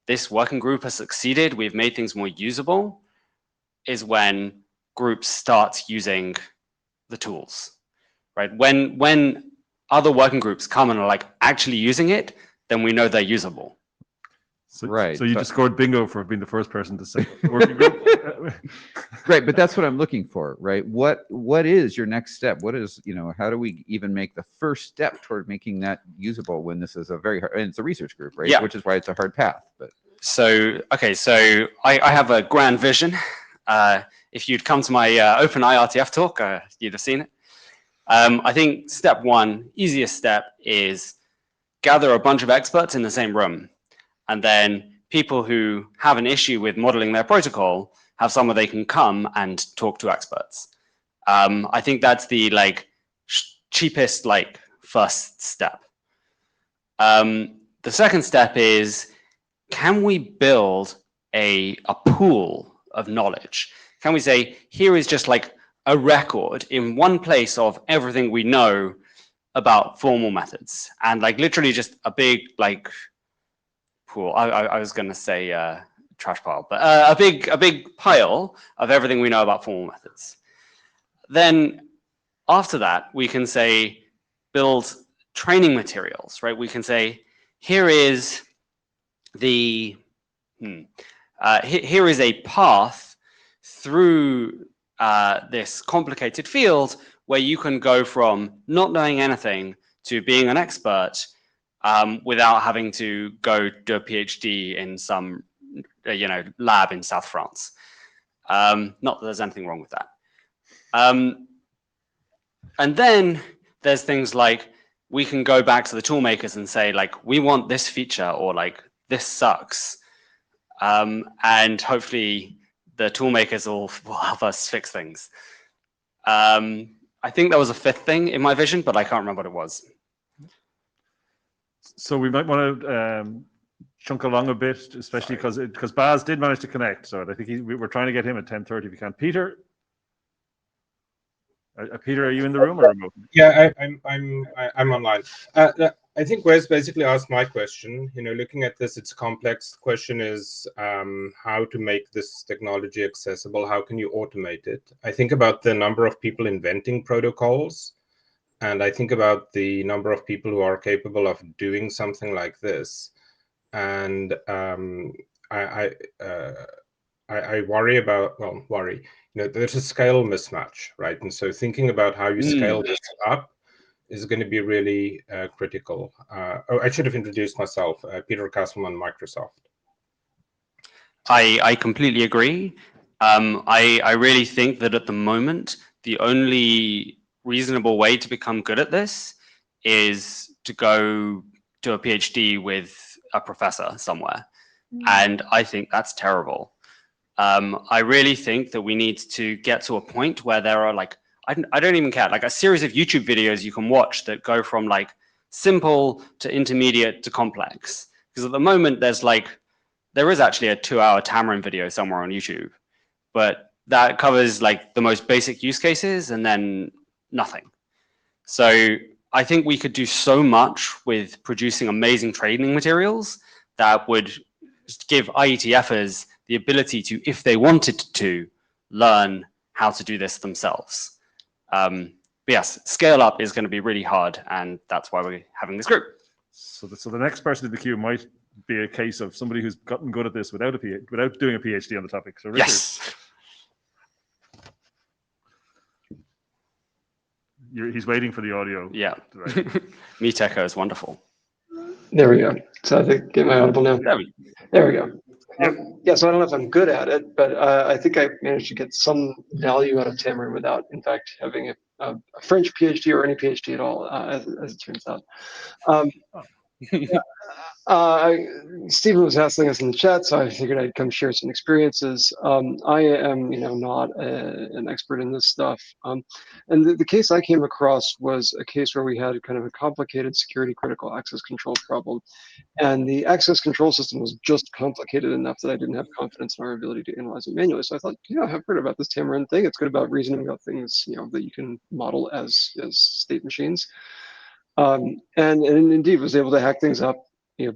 this working group has succeeded, we've made things more usable, is when groups start using the tools, right? When other working groups come and are like actually using it, then we know they're usable. So, right. So you just scored bingo for being the first person to say working group. Right, but that's what I'm looking for, right? What is your next step? What is, how do we even make the first step toward making that usable when this is a very hard, and it's a research group, right? Yeah. Which is why it's a hard path. But okay, so I have a grand vision. If you'd come to my open IETF talk, you'd have seen it. I think step one, easiest step, is gather a bunch of experts in the same room. And then people who have an issue with modeling their protocol have somewhere they can come and talk to experts. I think that's the cheapest first step. The second step is, can we build a pool of knowledge? Can we say, here is just a record in one place of everything we know about formal methods, and literally just a big pool. I was going to say trash pile, but a big pile of everything we know about formal methods. Then after that, we can say build training materials, right? We can say, here is the here is a path through this complicated field where you can go from not knowing anything to being an expert without having to go do a PhD in some lab in South France. Not that there's anything wrong with that. And then there's things like, we can go back to the tool makers and say, we want this feature, or this sucks. And hopefully the tool makers will help us fix things. I think there was a fifth thing in my vision, but I can't remember what it was. So we might want to chunk along a bit, especially because Baz did manage to connect. So I think we're trying to get him at 10:30 if you can. Peter, Peter, are you in the room or remote? Yeah, I'm online. I think Wes basically asked my question. Looking at this, it's complex. The question is how to make this technology accessible. How can you automate it? I think about the number of people inventing protocols, and I think about the number of people who are capable of doing something like this. And I worry about, there's a scale mismatch, right? And so thinking about how you scale this up is going to be really critical. I should have introduced myself, Peter Castleman, Microsoft. I completely agree. I really think that at the moment, the only reasonable way to become good at this is to go do a PhD with a professor somewhere. And I think that's terrible. I really think that we need to get to a point where there are I don't even care, a series of YouTube videos you can watch that go from simple to intermediate to complex. Because at the moment there is actually a 2-hour Tamarin video somewhere on YouTube, but that covers the most basic use cases and then nothing. So I think we could do so much with producing amazing training materials that would give IETFers the ability to, if they wanted to, learn how to do this themselves. But yes, scale up is going to be really hard, and that's why we're having this group. So the next person in the queue might be a case of somebody who's gotten good at this without doing a PhD on the topic. So Richard. Yes. He's waiting for the audio. Yeah. Right. Meet Echo is wonderful. There we go. So I think, am I audible now? There we go. Yeah, so I don't know if I'm good at it, but I think I managed to get some value out of Xamarin without, in fact, having a French PhD or any PhD at all, as it turns out. Stephen was asking us in the chat, so I figured I'd come share some experiences. I am, not an expert in this stuff. And the case I came across was a case where we had kind of a complicated security critical access control problem. And the access control system was just complicated enough that I didn't have confidence in our ability to analyze it manually. So I thought, I've heard about this Xamarin thing. It's good about reasoning about things, that you can model as state machines. And indeed was able to hack things up,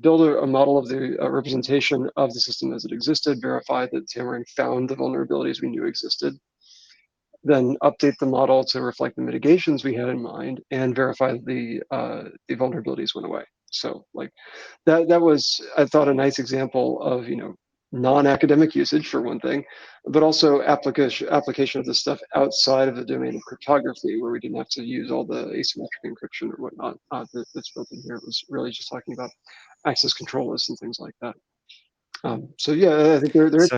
build a model of the representation of the system as it existed, verify that Xamarin found the vulnerabilities we knew existed, then update the model to reflect the mitigations we had in mind, and verify that the vulnerabilities went away. So like that was, I thought, a nice example of non-academic usage for one thing, but also application of this stuff outside of the domain of cryptography, where we didn't have to use all the asymmetric encryption or whatnot that's built in here. It was really just talking about access control lists and things like that. So yeah, I think there's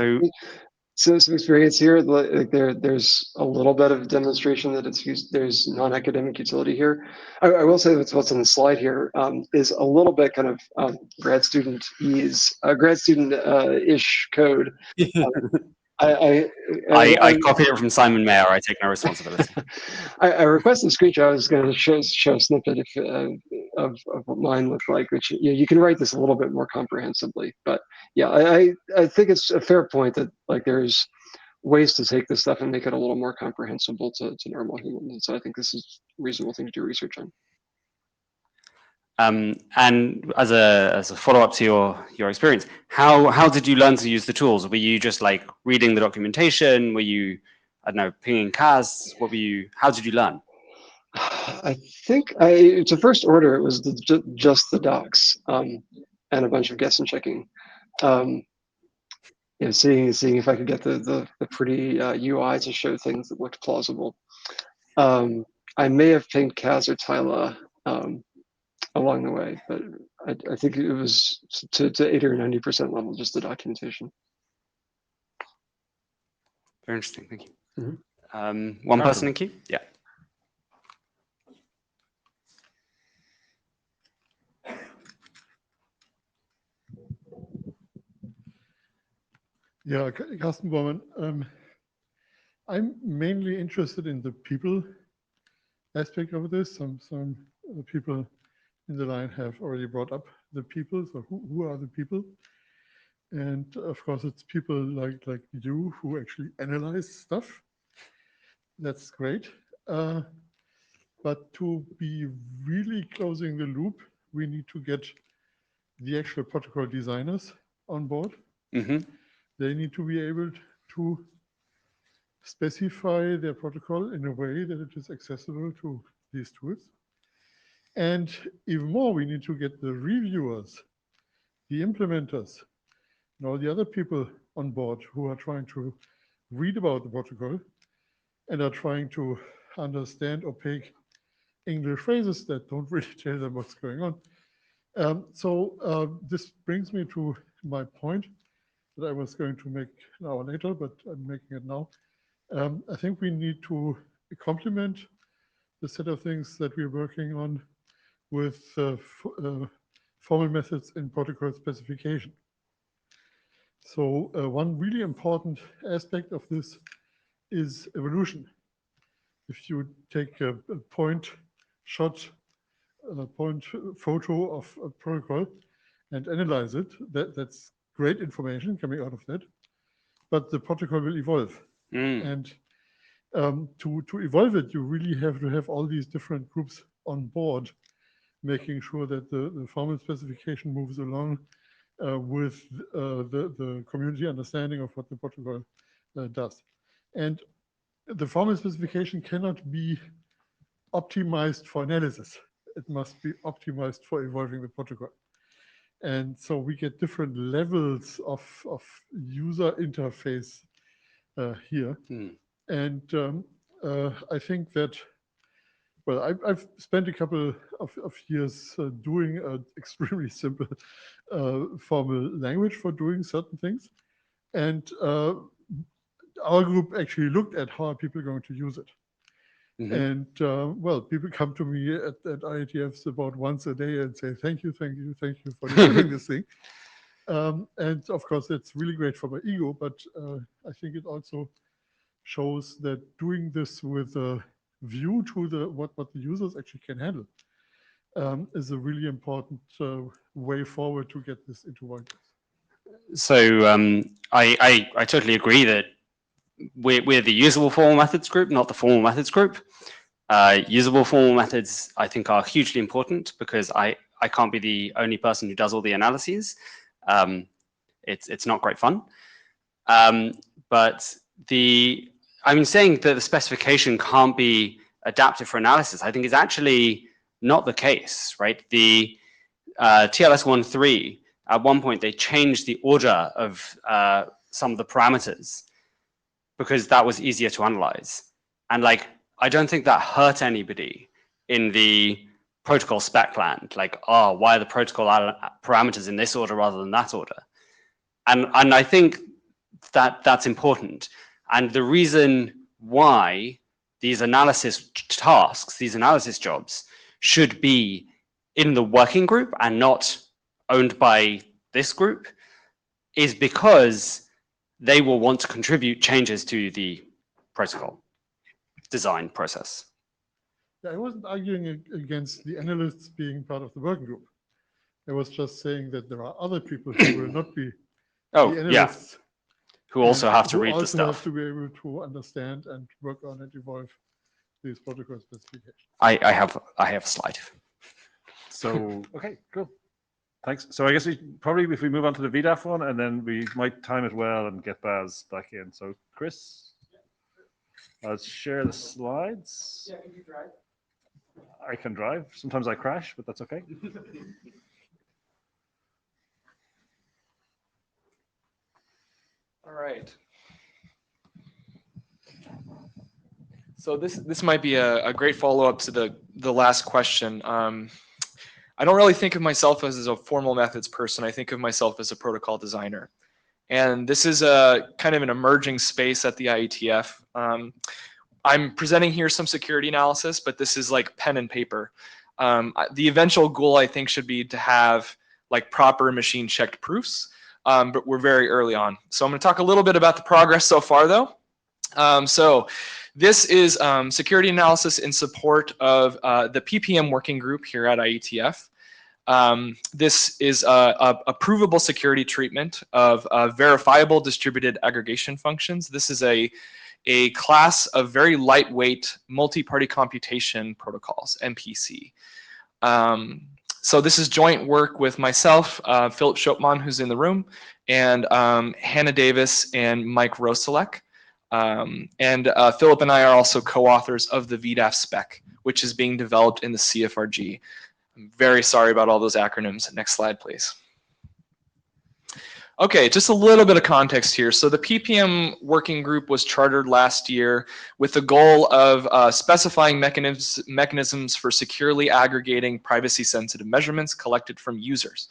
some experience here. Like there's a little bit of demonstration that it's used. There's non-academic utility here. I will say that what's on the slide here is a little bit kind of grad student ish code. I copied it from Simon Mayer. I take no responsibility. I requested a screenshot. I was going to show a snippet of what mine looked like, which you can write this a little bit more comprehensively. But yeah, I think it's a fair point that like there's ways to take this stuff and make it a little more comprehensible to normal humans. And so I think this is a reasonable thing to do research on. And as a follow-up to your experience, how did you learn to use the tools? Were you just like reading the documentation? Were you, I don't know, pinging CAS? How did you learn? I think to first order, it was just the docs and a bunch of guess and checking. Seeing if I could get the pretty UI to show things that looked plausible. I may have pinged Kaz or Tyla along the way, but I think it was to 80 or 90% level, just the documentation. Very interesting, thank you. Mm-hmm. One person in queue? Yeah. Yeah, Carsten Bormann. I'm mainly interested in the people aspect of this. Some people in the line have already brought up the people. So who are the people? And of course, it's people like you who actually analyze stuff. That's great. But to be really closing the loop, we need to get the actual protocol designers on board. Mm-hmm. They need to be able to specify their protocol in a way that it is accessible to these tools. And even more, we need to get the reviewers, the implementers, and all the other people on board who are trying to read about the protocol and are trying to understand opaque English phrases that don't really tell them what's going on. So this brings me to my point that I was going to make an hour later, but I'm making it now. I think we need to complement the set of things that we're working on with formal methods in protocol specification. So one really important aspect of this is evolution. If you take a point shot, a point photo of a protocol and analyze it, that's great information coming out of that, but the protocol will evolve. And to evolve it, you really have to have all these different groups on board, making sure that the formal specification moves along with the community understanding of what the protocol does. And the formal specification cannot be optimized for analysis. It must be optimized for evolving the protocol. And so we get different levels of user interface here. And I think that well, I've spent a couple of years doing an extremely simple formal language for doing certain things. And our group actually looked at how are people going to use it. And well, people come to me at IETFs about once a day and say, thank you for doing this thing. And of course, that's really great for my ego, but I think it also shows that doing this with a view to what the users actually can handle is a really important way forward to get this into one place. So I totally agree that we're the usable formal methods group, not the formal methods group. Usable formal methods, I think, are hugely important because I can't be the only person who does all the analyses. It's not great fun. But saying that the specification can't be adapted for analysis, I think is actually not the case, right? The TLS-13, at one point, they changed the order of some of the parameters because that was easier to analyze. And I don't think that hurt anybody in the protocol spec land. Why are the protocol parameters in this order rather than that order? And I think that that's important. And the reason why these analysis tasks, these analysis jobs, should be in the working group and not owned by this group is because they will want to contribute changes to the protocol design process. Yeah, I wasn't arguing against the analysts being part of the working group. I was just saying that there are other people who will not be the analysts. Who also have to read the stuff. Have to be able to understand and work on and evolve these protocol specifications. I have a slide. So, okay, cool. Thanks. So I guess if we move on to the VDAF one, and then we might time it well and get Baz back in. So Chris, let's share the slides. Yeah, can you drive? I can drive. Sometimes I crash, but that's okay. All right. So this might be a great follow-up to the last question. I don't really think of myself as a formal methods person. I think of myself as a protocol designer. And this is a kind of an emerging space at the IETF. I'm presenting here some security analysis, but this is like pen and paper. The eventual goal, I think, should be to have proper machine checked proofs, but we're very early on. So I'm going to talk a little bit about the progress so far, though. So this is security analysis in support of the PPM working group here at IETF. This is a provable security treatment of verifiable distributed aggregation functions. This is a class of very lightweight multi-party computation protocols, MPC. So this is joint work with myself, Philip Schopman, who's in the room, and Hannah Davis and Mike Roselek. And Philip and I are also co-authors of the VDAF spec, which is being developed in the CFRG. I'm very sorry about all those acronyms. Next slide, please. Okay, just a little bit of context here. So the PPM working group was chartered last year with the goal of specifying mechanisms for securely aggregating privacy-sensitive measurements collected from users.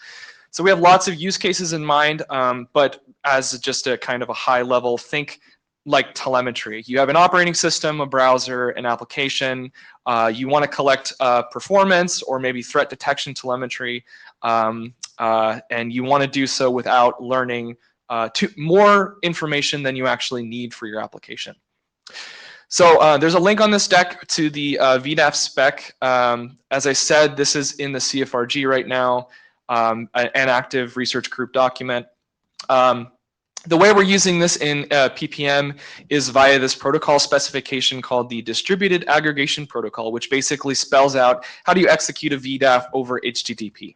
So we have lots of use cases in mind, but as just a kind of a high level, think like telemetry. You have an operating system, a browser, an application. You want to collect performance or maybe threat detection telemetry, and you want to do so without learning more information than you actually need for your application. So there's a link on this deck to the VDAF spec. As I said, this is in the CFRG right now, an active research group document. The way we're using this in PPM is via this protocol specification called the Distributed Aggregation Protocol, which basically spells out how do you execute a VDAF over HTTP.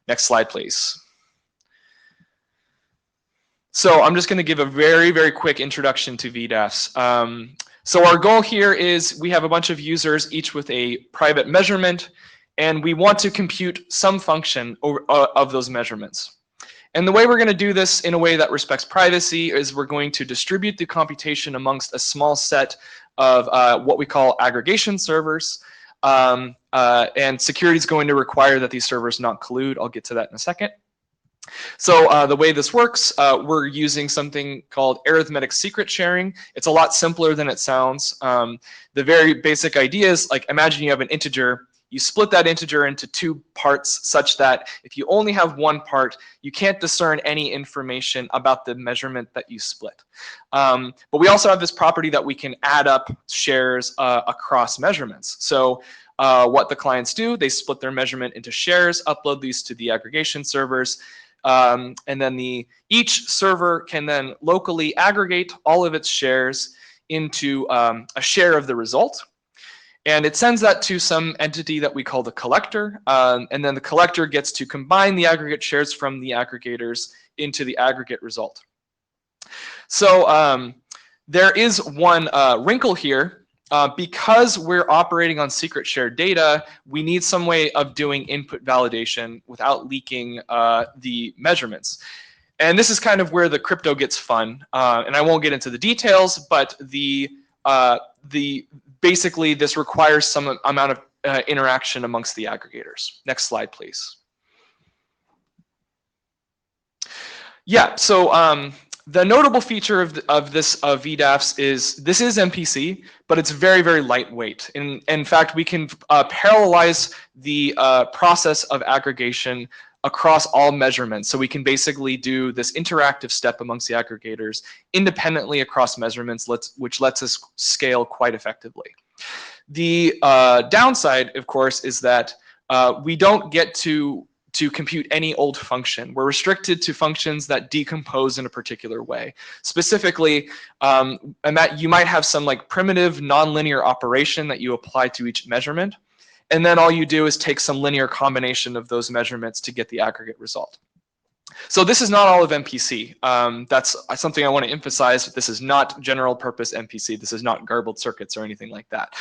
Next slide, please. So I'm just going to give a very, very quick introduction to VDAFs. So our goal here is we have a bunch of users, each with a private measurement, and we want to compute some function of those measurements. And the way we're going to do this in a way that respects privacy is we're going to distribute the computation amongst a small set of what we call aggregation servers. And security is going to require that these servers not collude. I'll get to that in a second. So the way this works, we're using something called arithmetic secret sharing. It's a lot simpler than it sounds. The very basic idea is, like, imagine you have an integer. You split that integer into two parts such that if you only have one part, you can't discern any information about the measurement that you split. But we also have this property that we can add up shares across measurements. So what the clients do, they split their measurement into shares, upload these to the aggregation servers, and then each server can then locally aggregate all of its shares into a share of the result. And it sends that to some entity that we call the collector. And then the collector gets to combine the aggregate shares from the aggregators into the aggregate result. So there is one wrinkle here. Because we're operating on secret shared data, we need some way of doing input validation without leaking the measurements. And this is kind of where the crypto gets fun. And I won't get into the details, but basically this requires some amount of interaction amongst the aggregators. Next slide, please. Yeah, so the notable feature of this VDAFs is this is MPC, but it's very, very lightweight. In fact, we can parallelize the process of aggregation across all measurements. So we can basically do this interactive step amongst the aggregators independently across measurements, which lets us scale quite effectively. The downside, of course, is that we don't get to compute any old function. We're restricted to functions that decompose in a particular way. Specifically, and that you might have some like primitive nonlinear operation that you apply to each measurement. And then all you do is take some linear combination of those measurements to get the aggregate result. So this is not all of MPC. That's something I want to emphasize. This is not general purpose MPC. This is not garbled circuits or anything like that.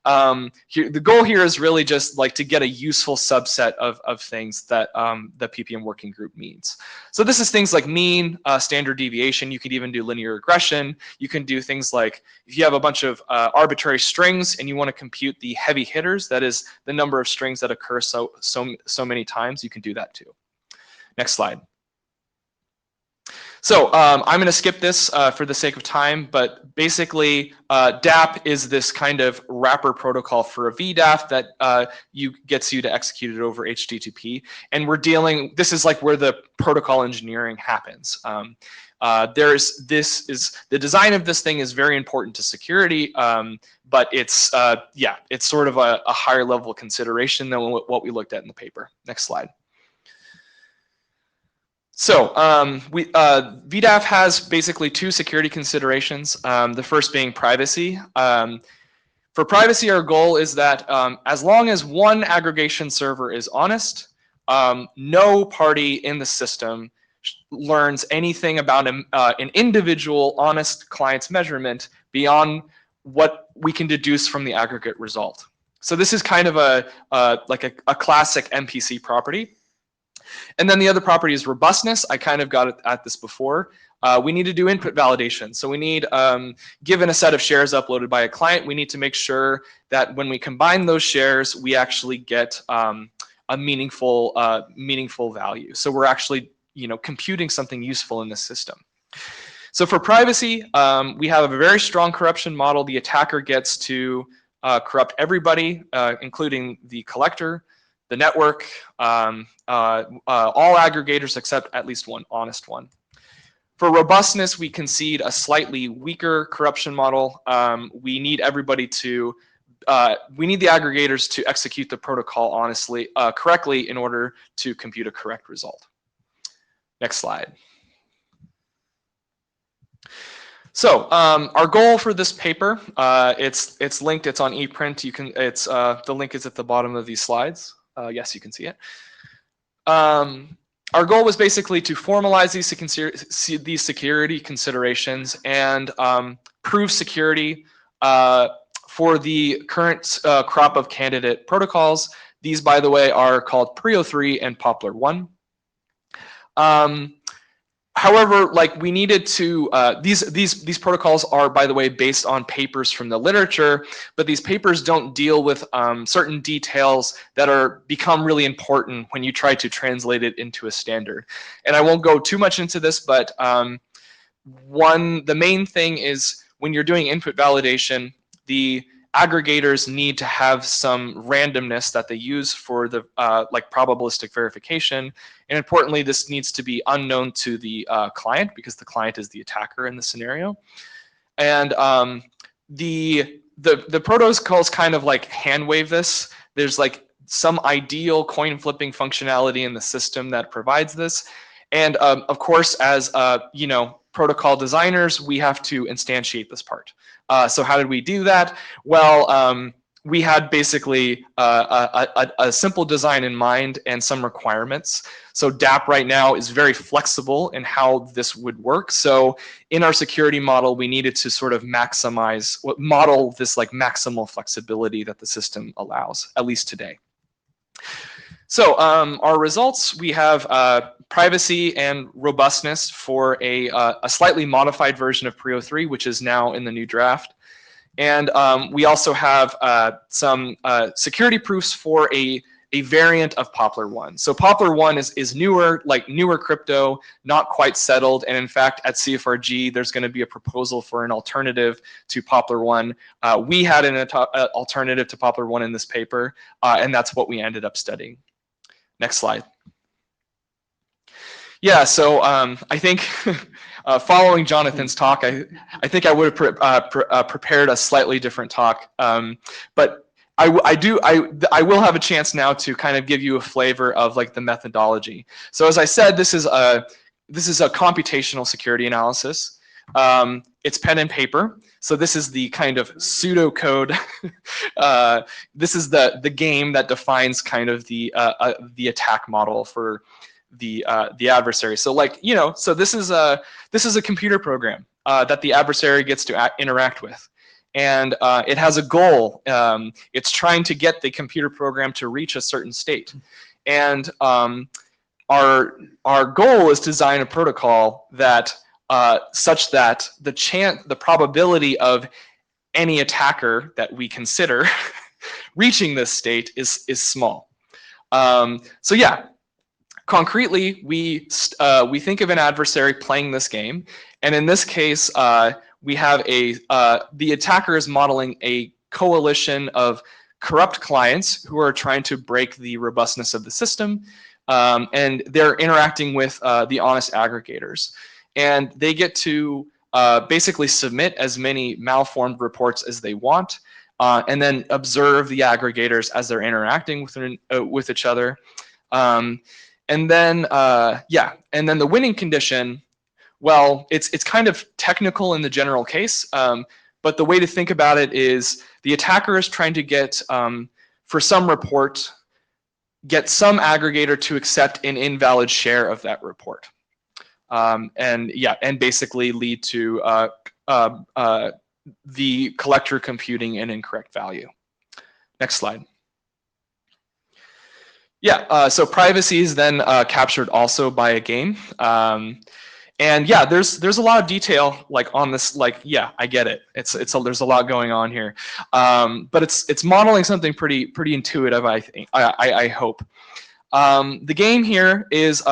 The goal here is really just like to get a useful subset of things that the PPM working group means. So this is things like mean, standard deviation. You could even do linear regression. You can do things like if you have a bunch of arbitrary strings and you want to compute the heavy hitters, that is the number of strings that occur so many times, you can do that too. Next slide. So I'm going to skip this for the sake of time, but basically DAP is this kind of wrapper protocol for a VDAF that gets you to execute it over HTTP. And this is like where the protocol engineering happens. The design of this thing is very important to security, but it's sort of a higher level consideration than what we looked at in the paper. Next slide. So VDAF has basically two security considerations, the first being privacy. For privacy, our goal is that as long as one aggregation server is honest, no party in the system learns anything about an individual honest client's measurement beyond what we can deduce from the aggregate result. So this is kind of like a classic MPC property. And then the other property is robustness. I kind of got at this before. We need to do input validation. So we need, given a set of shares uploaded by a client, we need to make sure that when we combine those shares, we actually get a meaningful value. So we're actually, computing something useful in this system. So for privacy, we have a very strong corruption model. The attacker gets to corrupt everybody, including the collector, the network, all aggregators except at least one honest one. For robustness, we concede a slightly weaker corruption model. We need everybody to, we need the aggregators to execute the protocol correctly in order to compute a correct result. Next slide. So our goal for this paper, it's linked, it's on ePrint. The link is at the bottom of these slides. Yes, you can see it. Our goal was basically to formalize these security considerations and prove security for the current crop of candidate protocols. These, by the way, are called Prio 3 and Poplar 1. However, like we needed to, these protocols are, by the way, based on papers from the literature, but these papers don't deal with certain details that become really important when you try to translate it into a standard. And I won't go too much into this, but the main thing is when you're doing input validation, the aggregators need to have some randomness that they use for the like probabilistic verification. And importantly, this needs to be unknown to the client because the client is the attacker in the scenario. And the protocols kind of like hand wave this. There's like some ideal coin flipping functionality in the system that provides this. And of course, as you know, protocol designers, we have to instantiate this part. So how did we do that? Well, we had basically a simple design in mind and some requirements. So DApp right now is very flexible in how this would work. So in our security model, we needed to sort of model this like maximal flexibility that the system allows, at least today. So our results, we have privacy and robustness for a slightly modified version of Prio 3, which is now in the new draft. And we also have some security proofs for a variant of Poplar 1. So Poplar 1 is newer, like newer crypto, not quite settled. And in fact, at CFRG, there's going to be a proposal for an alternative to Poplar 1. We had an alternative to Poplar 1 in this paper, and that's what we ended up studying. Next slide. Yeah, so I think following Jonathan's talk, I think I would have prepared a slightly different talk, but I will have a chance now to kind of give you a flavor of like the methodology. So as I said, this is a computational security analysis. It's pen and paper. So this is the kind of pseudocode. This is the game that defines kind of the attack model for the adversary. So like, you know, so this is a computer program that the adversary gets to interact with. And it has a goal. It's trying to get the computer program to reach a certain state. And our goal is to design a protocol that such that the probability of any attacker that we consider reaching this state is small. So yeah, concretely, we think of an adversary playing this game, and in this case, we have the attacker is modeling a coalition of corrupt clients who are trying to break the robustness of the system, and they're interacting with the honest aggregators. And they get to basically submit as many malformed reports as they want, and then observe the aggregators as they're interacting with each other. And then, yeah, and then the winning condition, well, it's kind of technical in the general case, but the way to think about it is the attacker is trying to get, for some report, get some aggregator to accept an invalid share of that report. And yeah, and basically lead to the collector computing an incorrect value. Next slide. Yeah, so privacy is then captured also by a game. And yeah, there's a lot of detail like on this, like, yeah, I get it. There's a lot going on here. But it's modeling something pretty intuitive, I think, I hope. The game here is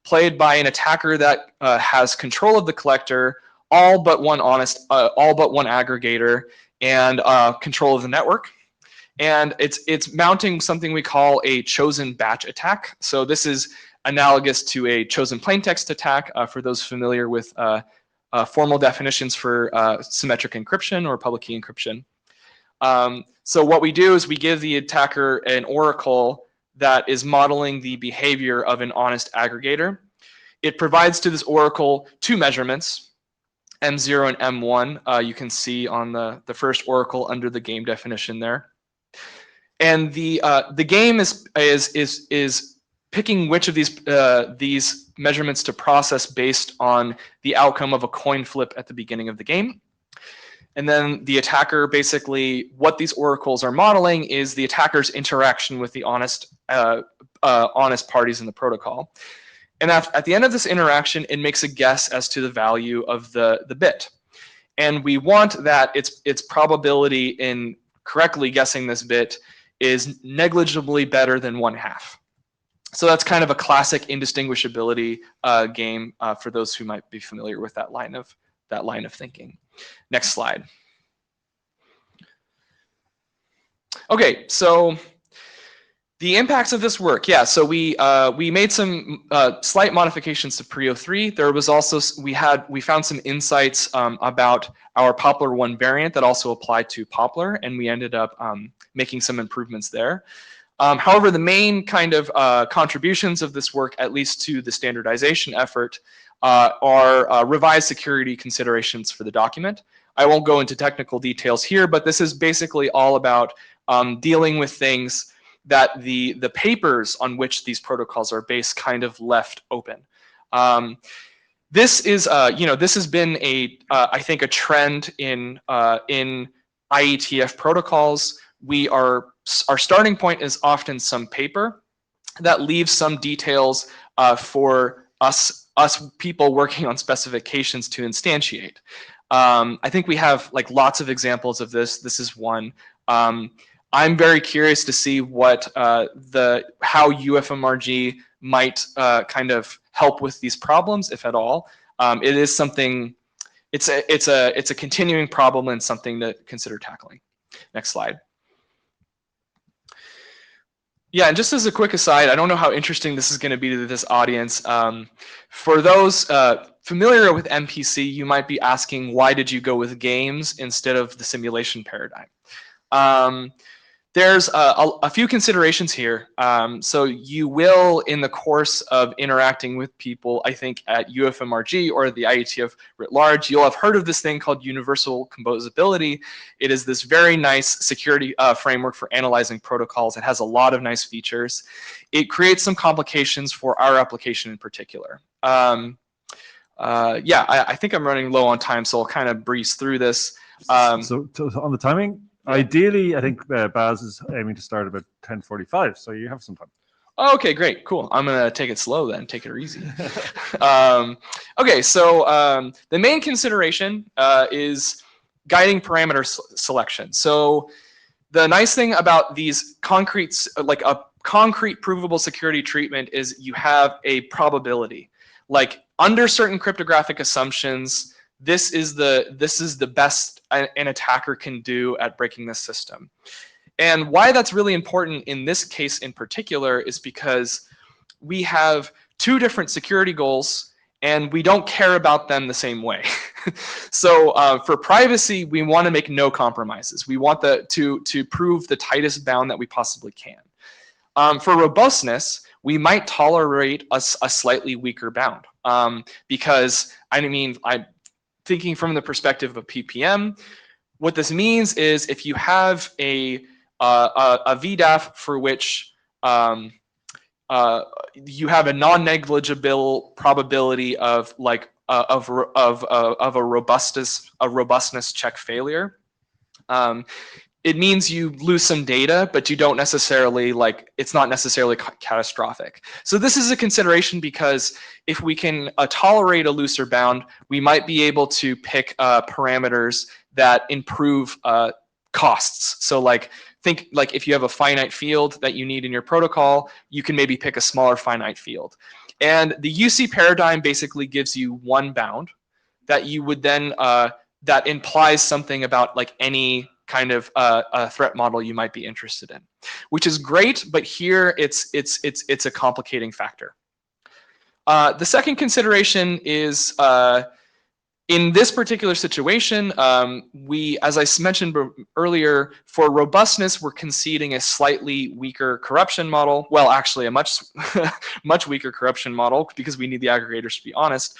played by an attacker that has control of the collector, all but one aggregator, and control of the network. And it's mounting something we call a chosen batch attack. So this is analogous to a chosen plaintext attack for those familiar with formal definitions for symmetric encryption or public key encryption. So what we do is we give the attacker an oracle that is modeling the behavior of an honest aggregator. It provides to this oracle two measurements, M0 and M1. You can see on the first oracle under the game definition there. And the game is picking which of these measurements to process based on the outcome of a coin flip at the beginning of the game. And then the attacker, basically, what these oracles are modeling is the attacker's interaction with the honest parties in the protocol. And at the end of this interaction, it makes a guess as to the value of the bit. And we want that its probability in correctly guessing this bit is negligibly better than 1/2. So that's kind of a classic indistinguishability game for those who might be familiar with that line of thinking. Next slide. Okay, so the impacts of this work, yeah. So we made some slight modifications to Prio 3. There was also we found some insights about our Poplar 1 variant that also applied to Poplar, and we ended up making some improvements there. However, the main kind of contributions of this work, at least to the standardization effort, are revised security considerations for the document. I won't go into technical details here, but this is basically all about dealing with things that the papers on which these protocols are based kind of left open. This is, this has been I think a trend in IETF protocols. Our starting point is often some paper that leaves some details for us people working on specifications to instantiate. I think we have like lots of examples of this. This is one. I'm very curious to see what how UFMRG might kind of help with these problems, if at all. It is something. It's a continuing problem and something to consider tackling. Next slide. Yeah, and just as a quick aside, I don't know how interesting this is going to be to this audience. For those familiar with MPC, you might be asking, why did you go with games instead of the simulation paradigm? There's a few considerations here. So you will, in the course of interacting with people, I think at UFMRG or the IETF writ large, you'll have heard of this thing called universal composability. It is this very nice security framework for analyzing protocols. It has a lot of nice features. It creates some complications for our application in particular. Yeah, I think I'm running low on time, so I'll kind of breeze through this. So on the timing, ideally, I think Baz is aiming to start about 10:45, so you have some time. Okay, great, cool. I'm gonna take it slow then, take it easy. Okay, so the main consideration is guiding parameter selection. So the nice thing about these like a concrete provable security treatment is you have a probability. Like under certain cryptographic assumptions, this is the best an attacker can do at breaking this system. And why that's really important in this case in particular is because we have two different security goals and we don't care about them the same way. So for privacy, we want to make no compromises. We want to prove the tightest bound that we possibly can. For robustness, we might tolerate a slightly weaker bound because I'm thinking from the perspective of PPM, what this means is if you have a VDAF for which you have a non-negligible probability of like of a robustness check failure, it means you lose some data, but you don't necessarily it's not necessarily catastrophic. So this is a consideration because if we can tolerate a looser bound, we might be able to pick parameters that improve costs. So think if you have a finite field that you need in your protocol, you can maybe pick a smaller finite field. And the UC paradigm basically gives you one bound that you would then, that implies something about any kind of a threat model you might be interested in, which is great, but here it's a complicating factor. The second consideration is in this particular situation, as I mentioned earlier, for robustness, we're conceding a slightly weaker corruption model. Well, actually a much weaker corruption model because we need the aggregators to be honest.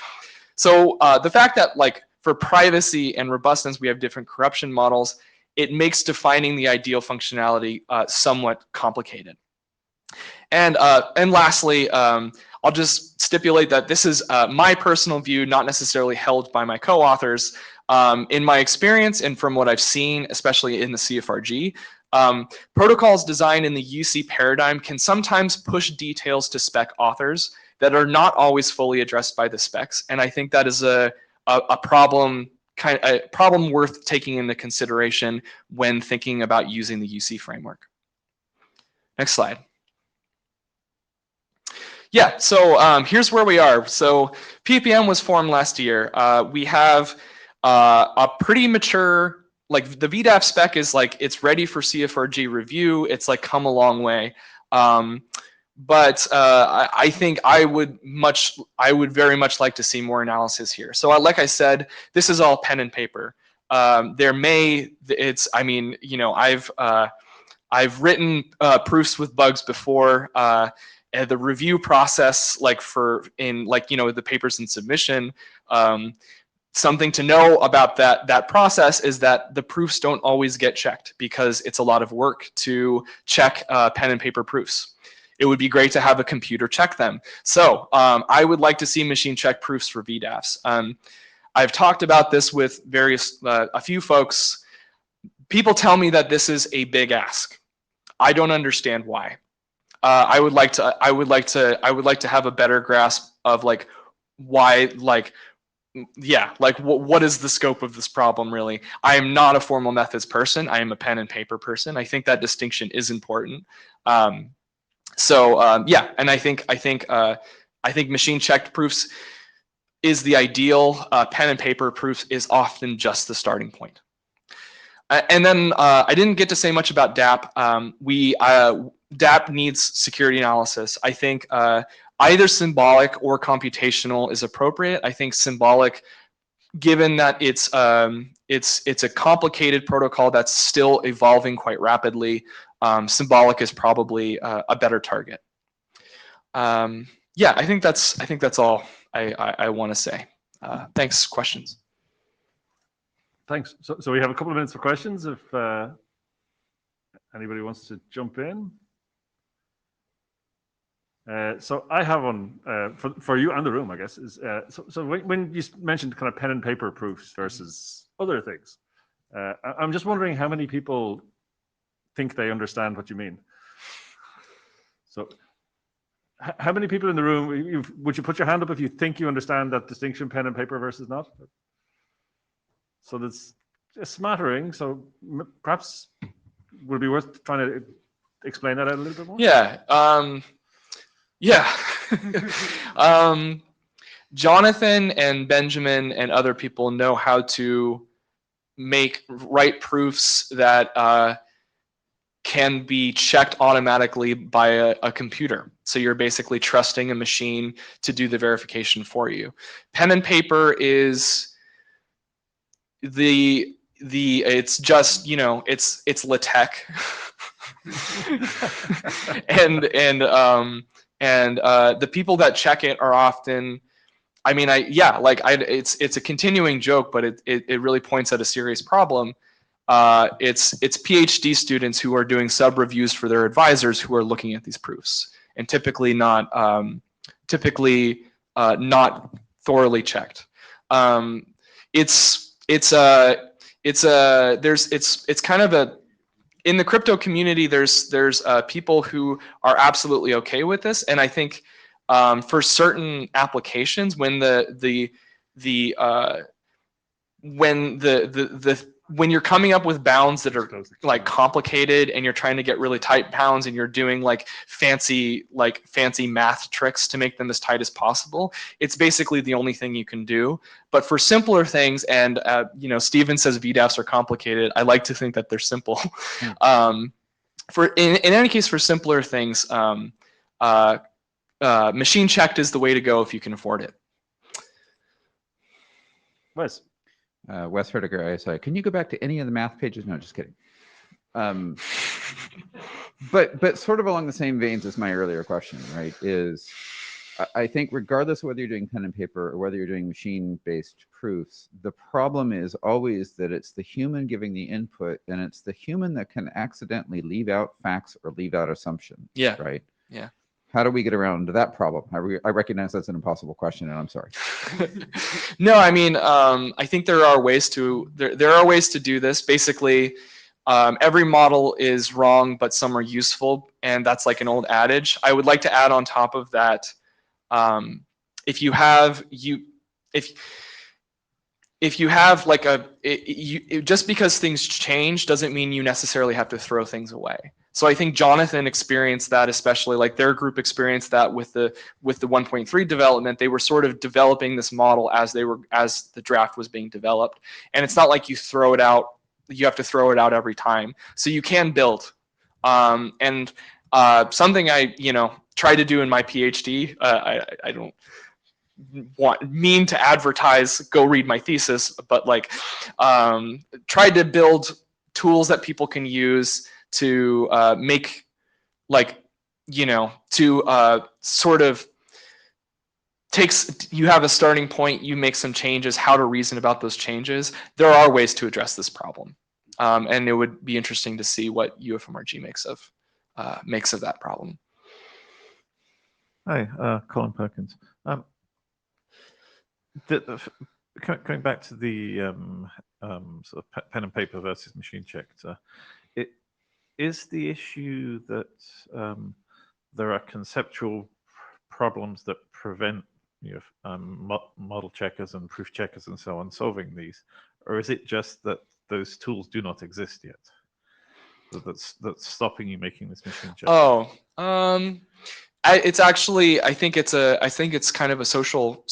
So the fact that for privacy and robustness, we have different corruption models, it makes defining the ideal functionality somewhat complicated. And lastly, I'll just stipulate that this is my personal view, not necessarily held by my co-authors. In my experience and from what I've seen, especially in the CFRG, protocols designed in the UC paradigm can sometimes push details to spec authors that are not always fully addressed by the specs. And I think that is a problem, a problem worth taking into consideration when thinking about using the UC framework. Next slide. Yeah, so here's where we are. So PPM was formed last year. We have a pretty mature, like the VDAF spec is like, it's ready for CFRG review. It's like come a long way. But I think I would very much like to see more analysis here. So like I said, this is all pen and paper. I mean, you know, I've written proofs with bugs before. And the review process, like you know, the papers in submission, something to know about that process is that the proofs don't always get checked because it's a lot of work to check pen and paper proofs. It would be great to have a computer check them. So I would like to see machine check proofs for VDAFs. I've talked about this with a few folks. People tell me that this is a big ask. I don't understand why. I would like to have a better grasp of like why, like, yeah, like what is the scope of this problem really? I am not a formal methods person. I am a pen and paper person. I think that distinction is important. Yeah, and I think machine checked proofs is the ideal. Pen and paper proofs is often just the starting point. And then I didn't get to say much about DAP. DAP needs security analysis. I think either symbolic or computational is appropriate. I think symbolic, given that it's a complicated protocol that's still evolving quite rapidly, symbolic is probably a better target. Yeah, I think that's all I want to say. Thanks. Questions? Thanks. So we have a couple of minutes for questions if anybody wants to jump in. So I have one for you and the room, I guess. So when you mentioned kind of pen and paper proofs versus other things, I'm just wondering how many people think they understand what you mean. So how many people in the room, would you put your hand up if you think you understand that distinction, pen and paper versus not? So that's a smattering. So perhaps would it be worth trying to explain that out a little bit more? Yeah. Yeah. Jonathan and Benjamin and other people know how to write proofs that can be checked automatically by a computer. So you're basically trusting a machine to do the verification for you. Pen and paper is it's just, you know, it's LaTeX. and the people that check it are often, I mean, it's a continuing joke, but it really points at a serious problem. It's PhD students who are doing sub reviews for their advisors who are looking at these proofs, and typically not thoroughly checked. It's kind of a, in the crypto community, there's people who are absolutely okay with this, and I think for certain applications, when you're coming up with bounds that are like complicated, and you're trying to get really tight bounds, and you're doing like fancy math tricks to make them as tight as possible, it's basically the only thing you can do. But for simpler things, and you know, Steven says VDAFs are complicated. I like to think that they're simple. In any case, for simpler things, machine checked is the way to go if you can afford it. Wes. Wes Herdiger, ISI. Can you go back to any of the math pages? No, just kidding. But sort of along the same veins as my earlier question, right, is I think regardless of whether you're doing pen and paper or whether you're doing machine-based proofs, the problem is always that it's the human giving the input, and it's the human that can accidentally leave out facts or leave out assumptions. Yeah. Right? Yeah. How do we get around that problem? I recognize that's an impossible question, and I'm sorry. No, I mean, I think there are ways to do this. Basically, every model is wrong, but some are useful, and that's like an old adage. I would like to add on top of that, If you have if you have like just because things change doesn't mean you necessarily have to throw things away. So I think Jonathan experienced that, especially like their group experienced that with the 1.3 development. They were sort of developing this model as the draft was being developed. And it's not like you throw it out, you have to throw it out every time. So you can build. Something I, try to do in my PhD, I don't mean to advertise, go read my thesis, but like tried to build tools that people can use to make sort of you have a starting point, you make some changes, how to reason about those changes. There are ways to address this problem. And it would be interesting to see what UFMRG makes of that problem. Hi, Colin Perkins. Going back to the sort of pen and paper versus machine checked, is the issue that there are conceptual problems that prevent model checkers and proof checkers and so on solving these, or is it just that those tools do not exist yet? That's stopping you making this machine check. Oh, it's actually I think it's kind of a social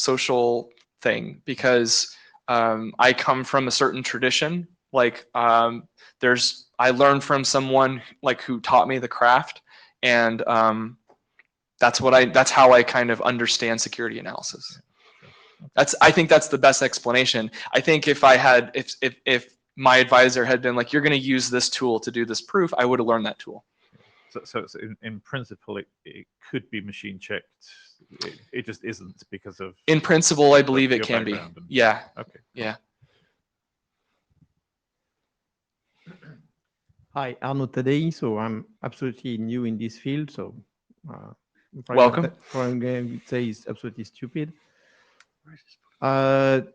thing, because I come from a certain tradition. Like I learned from someone like who taught me the craft, and that's how I kind of understand security analysis. I think that's the best explanation. I think if my advisor had been like, you're going to use this tool to do this proof, I would have learned that tool. So in principle, it could be machine checked. It just isn't because of. In principle, I believe it can be. Yeah. Okay. Yeah. Hi, Arnaud Tadei. So I'm absolutely new in this field. So welcome. What I'm going to say is absolutely stupid. So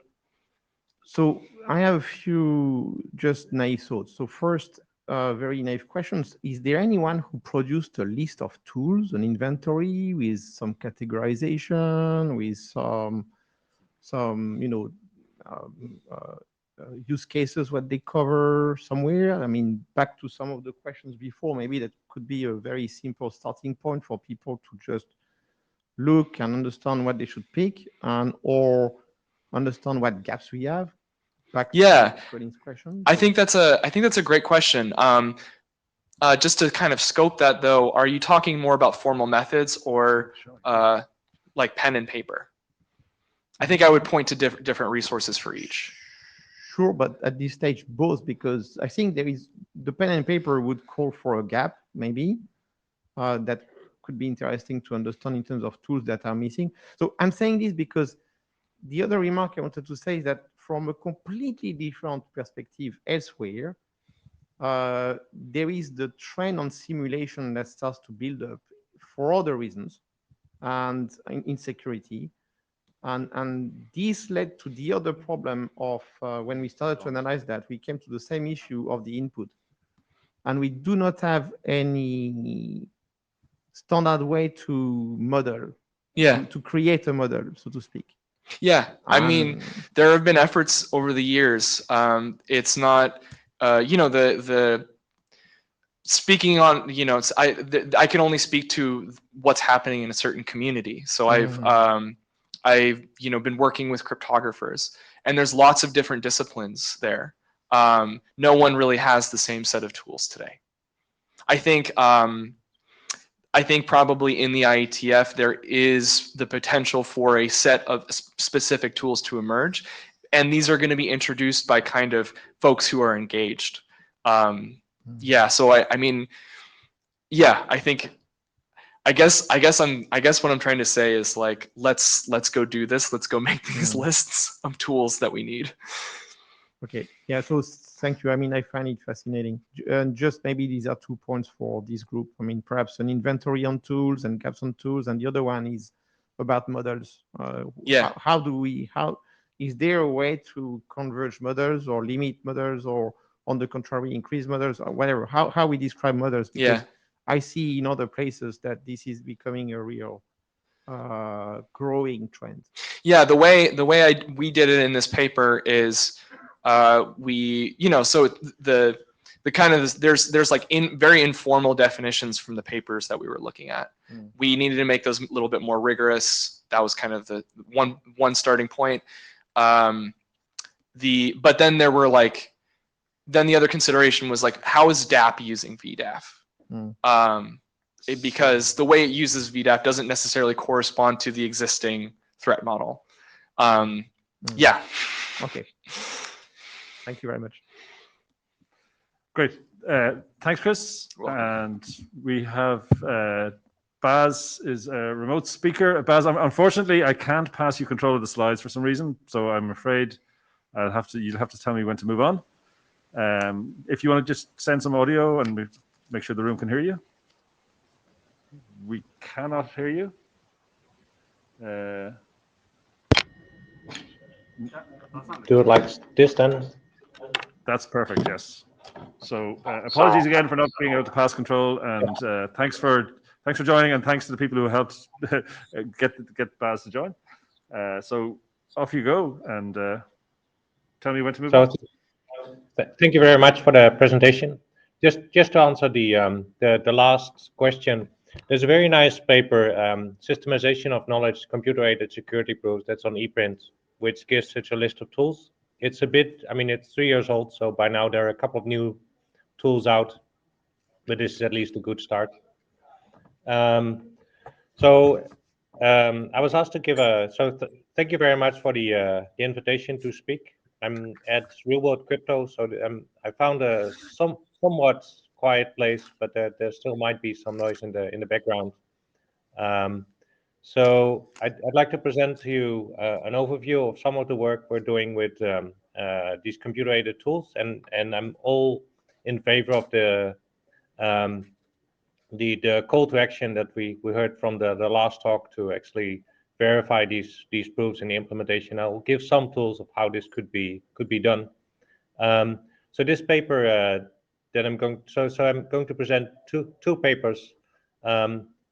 I have a few just naive thoughts. So first, very naive questions. Is there anyone who produced a list of tools, an inventory with some categorization, with some use cases, what they cover somewhere? I mean, back to some of the questions before, maybe that could be a very simple starting point for people to just look and understand what they should pick, or understand what gaps we have. Back to Colin's question. I think that's a great question. Just to kind of scope that though, are you talking more about formal methods or like pen and paper? I think I would point to different resources for each. Sure, but at this stage, both, because I think the pen and paper would call for a gap, maybe, that could be interesting to understand in terms of tools that are missing. So I'm saying this because the other remark I wanted to say is that from a completely different perspective elsewhere, there is the trend on simulation that starts to build up for other reasons and in security. And this led to the other problem of when we started to analyze that, we came to the same issue of the input. And we do not have any standard way to model, to create a model, so to speak. Yeah, I mean, there have been efforts over the years. It's not, the speaking on, I can only speak to what's happening in a certain community. So I've been working with cryptographers, and there's lots of different disciplines there. No one really has the same set of tools today. I think probably in the IETF, there is the potential for a set of specific tools to emerge. And these are going to be introduced by kind of folks who are engaged. Yeah, so I guess what I'm trying to say is like, let's go do this. Let's go make these lists of tools that we need. Okay, yeah, so thank you. I mean, I find it fascinating. And just maybe these are 2 points for this group. I mean, perhaps an inventory on tools and gaps on tools, and the other one is about models. How is there a way to converge models or limit models, or on the contrary, increase models, or whatever? How we describe models? Because I see in other places that this is becoming a real growing trend? Yeah, the way we did it in this paper is we, so the kind of there's like very informal definitions from the papers that we were looking at. We needed to make those a little bit more rigorous. That was kind of the one starting point. But then there were then the other consideration was how is DAP using VDAF? Because the way it uses VDAF doesn't necessarily correspond to the existing threat model. Yeah. Okay. Thank you very much. Great. Thanks, Chris. And we have Baz is a remote speaker. Baz, unfortunately, I can't pass you control of the slides for some reason, so I'm afraid you'll have to tell me when to move on. If you want to just send some audio and make sure the room can hear you. We cannot hear you. Do it like this then. That's perfect, yes. So apologies again for not being able to pass control, and thanks for joining, and thanks to the people who helped get Baz to join. So off you go, and tell me when to move on. Thank you very much for the presentation. Just to answer the last question, there's a very nice paper, Systemization of Knowledge Computer-Aided Security Proofs, that's on ePrint, which gives such a list of tools. It's it's 3 years old, so by now there are a couple of new tools out, but this is at least a good start. I was asked to give thank you very much for the invitation to speak. I'm at Real World Crypto, so I found a somewhat quiet place, but there still might be some noise in the background. So I'd like to present to you an overview of some of the work we're doing with these computer-aided tools, and I'm all in favor of the call to action that we heard from the last talk to actually verify these proofs in the implementation. I'll give some tools of how this could be done. So this paper that I'm going to present two papers.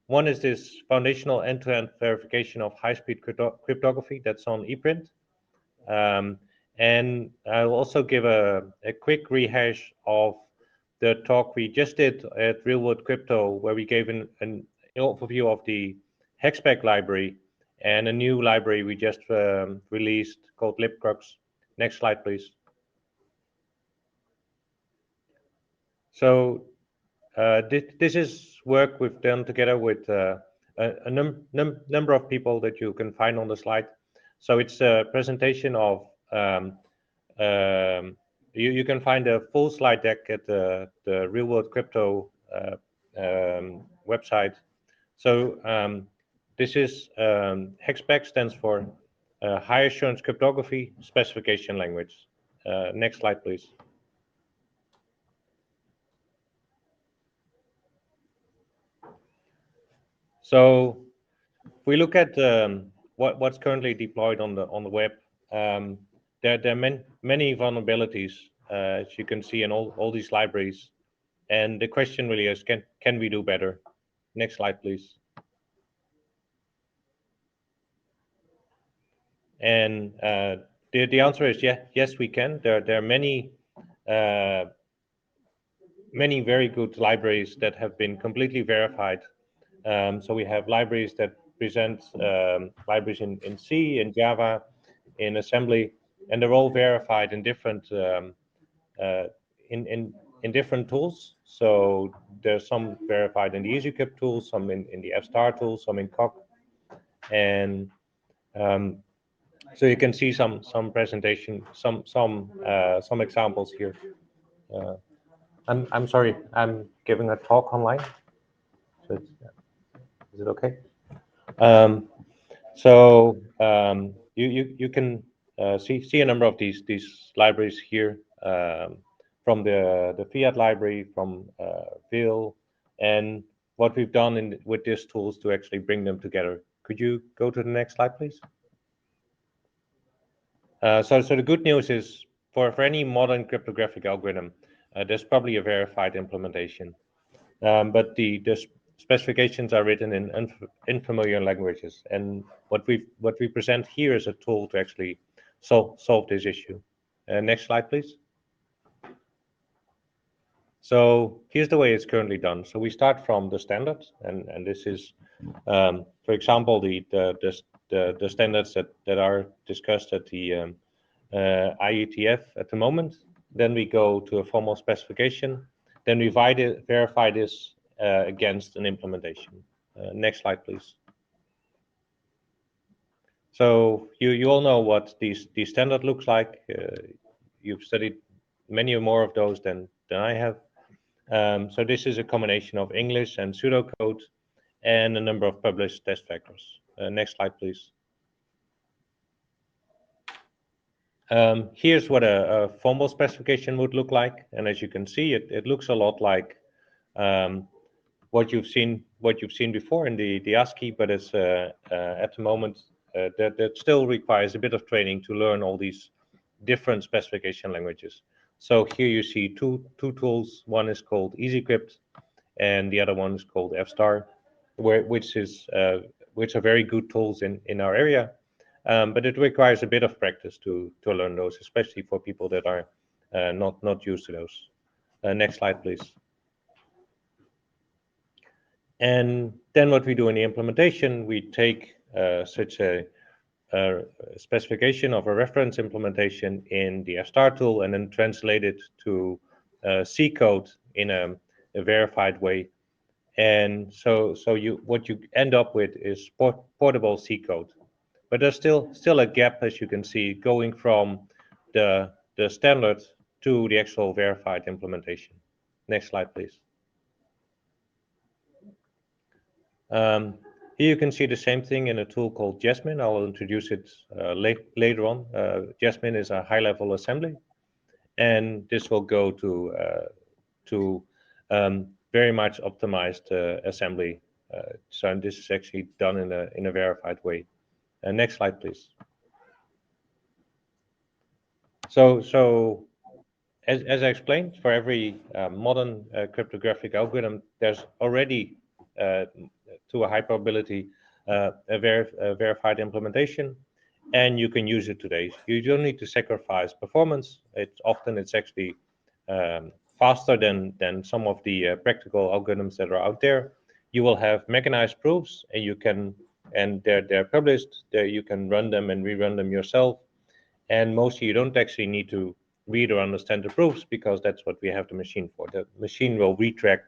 One is this foundational end-to-end verification of high-speed cryptography that's on ePrint. And I'll also give a quick rehash of the talk we just did at Real World Crypto, where we gave an overview of the HexPeg library and a new library we just released called libcrux. Next slide, please. So this is work we've done together with a number of people that you can find on the slide. So it's a presentation of, you can find a full slide deck at the Real World Crypto website. So this is HexPeg stands for High Assurance Cryptography Specification Language. Next slide, please. So if we look at what's currently deployed on the web, there are many vulnerabilities, as you can see in all these libraries. And the question really is, can we do better? Next slide, please. And the answer is yes, we can. There are many very good libraries that have been completely verified. So we have libraries that present libraries in C, in Java, in assembly, and they're all verified in different in different tools. So there's some verified in the EasyCrypt tool, some in the FStar tool, some in COC, and so you can see some presentation, some examples here. I'm sorry, I'm giving a talk online. So is it okay? You can see a number of these libraries here, from the Fiat library, from VIL, and what we've done with these tools to actually bring them together. Could you go to the next slide, please? So the good news is for any modern cryptographic algorithm, there's probably a verified implementation. But the specifications are written in unfamiliar languages. And what we present here is a tool to actually solve this issue. Next slide, please. So here's the way it's currently done. So we start from the standard, and this is, for example, the standards that are discussed at the IETF at the moment. Then we go to a formal specification. Then we verify this against an implementation. Next slide, please. So you all know what these standard looks like. You've studied many more of those than I have. So this is a combination of English and pseudocode and a number of published test vectors. Next slide, please. Here's what a formal specification would look like, and as you can see, it looks a lot like what you've seen before in the ASCII, but it's at the moment that still requires a bit of training to learn all these different specification languages. So here you see two tools. One is called EasyCrypt, and the other one is called FStar, which are very good tools in our area. But it requires a bit of practice to learn those, especially for people that are not used to those. Next slide, please. And then what we do in the implementation, we take such a specification of a reference implementation in the FStar tool and then translate it to C code in a verified way. And so what you end up with is portable C code. But there's still a gap, as you can see, going from the standard to the actual verified implementation. Next slide, please. Here you can see the same thing in a tool called Jasmine. I will introduce it later on. Jasmine is a high-level assembly, and this will go to very much optimized assembly. So this is actually done in a verified way. Next slide, please. So as I explained, for every modern cryptographic algorithm, there's already to a high probability a verified implementation, and you can use it today. You don't need to sacrifice performance. It's actually faster than some of the practical algorithms that are out there. You will have mechanized proofs, and they're published. You can run them and rerun them yourself. And mostly you don't actually need to read or understand the proofs, because that's what we have the machine for. The machine will recheck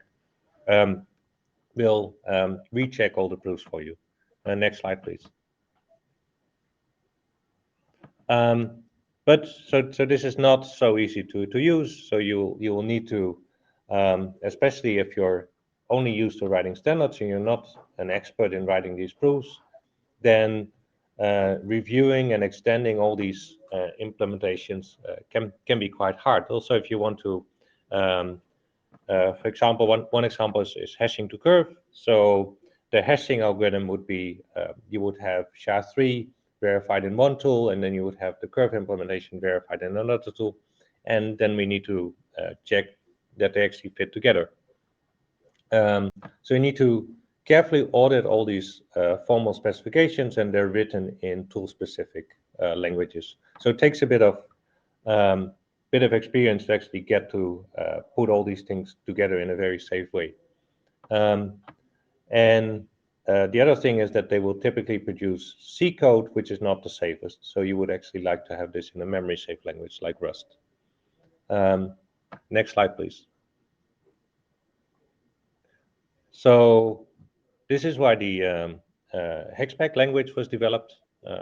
all the proofs for you. Next slide, please. But so this is not so easy to use. So you will need to, especially if you're only used to writing standards and you're not an expert in writing these proofs, then reviewing and extending all these implementations can be quite hard. Also, if you want to, for example, one example is hashing to curve. So the hashing algorithm would be, you would have SHA-3 verified in one tool, and then you would have the curve implementation verified in another tool. And then we need to check that they actually fit together. So you need to carefully audit all these formal specifications, and they're written in tool-specific languages. So it takes a bit of experience to actually get to put all these things together in a very safe way. And the other thing is that they will typically produce C code, which is not the safest. So you would actually like to have this in a memory-safe language like Rust. Next slide, please. So this is why the hexpack language was developed.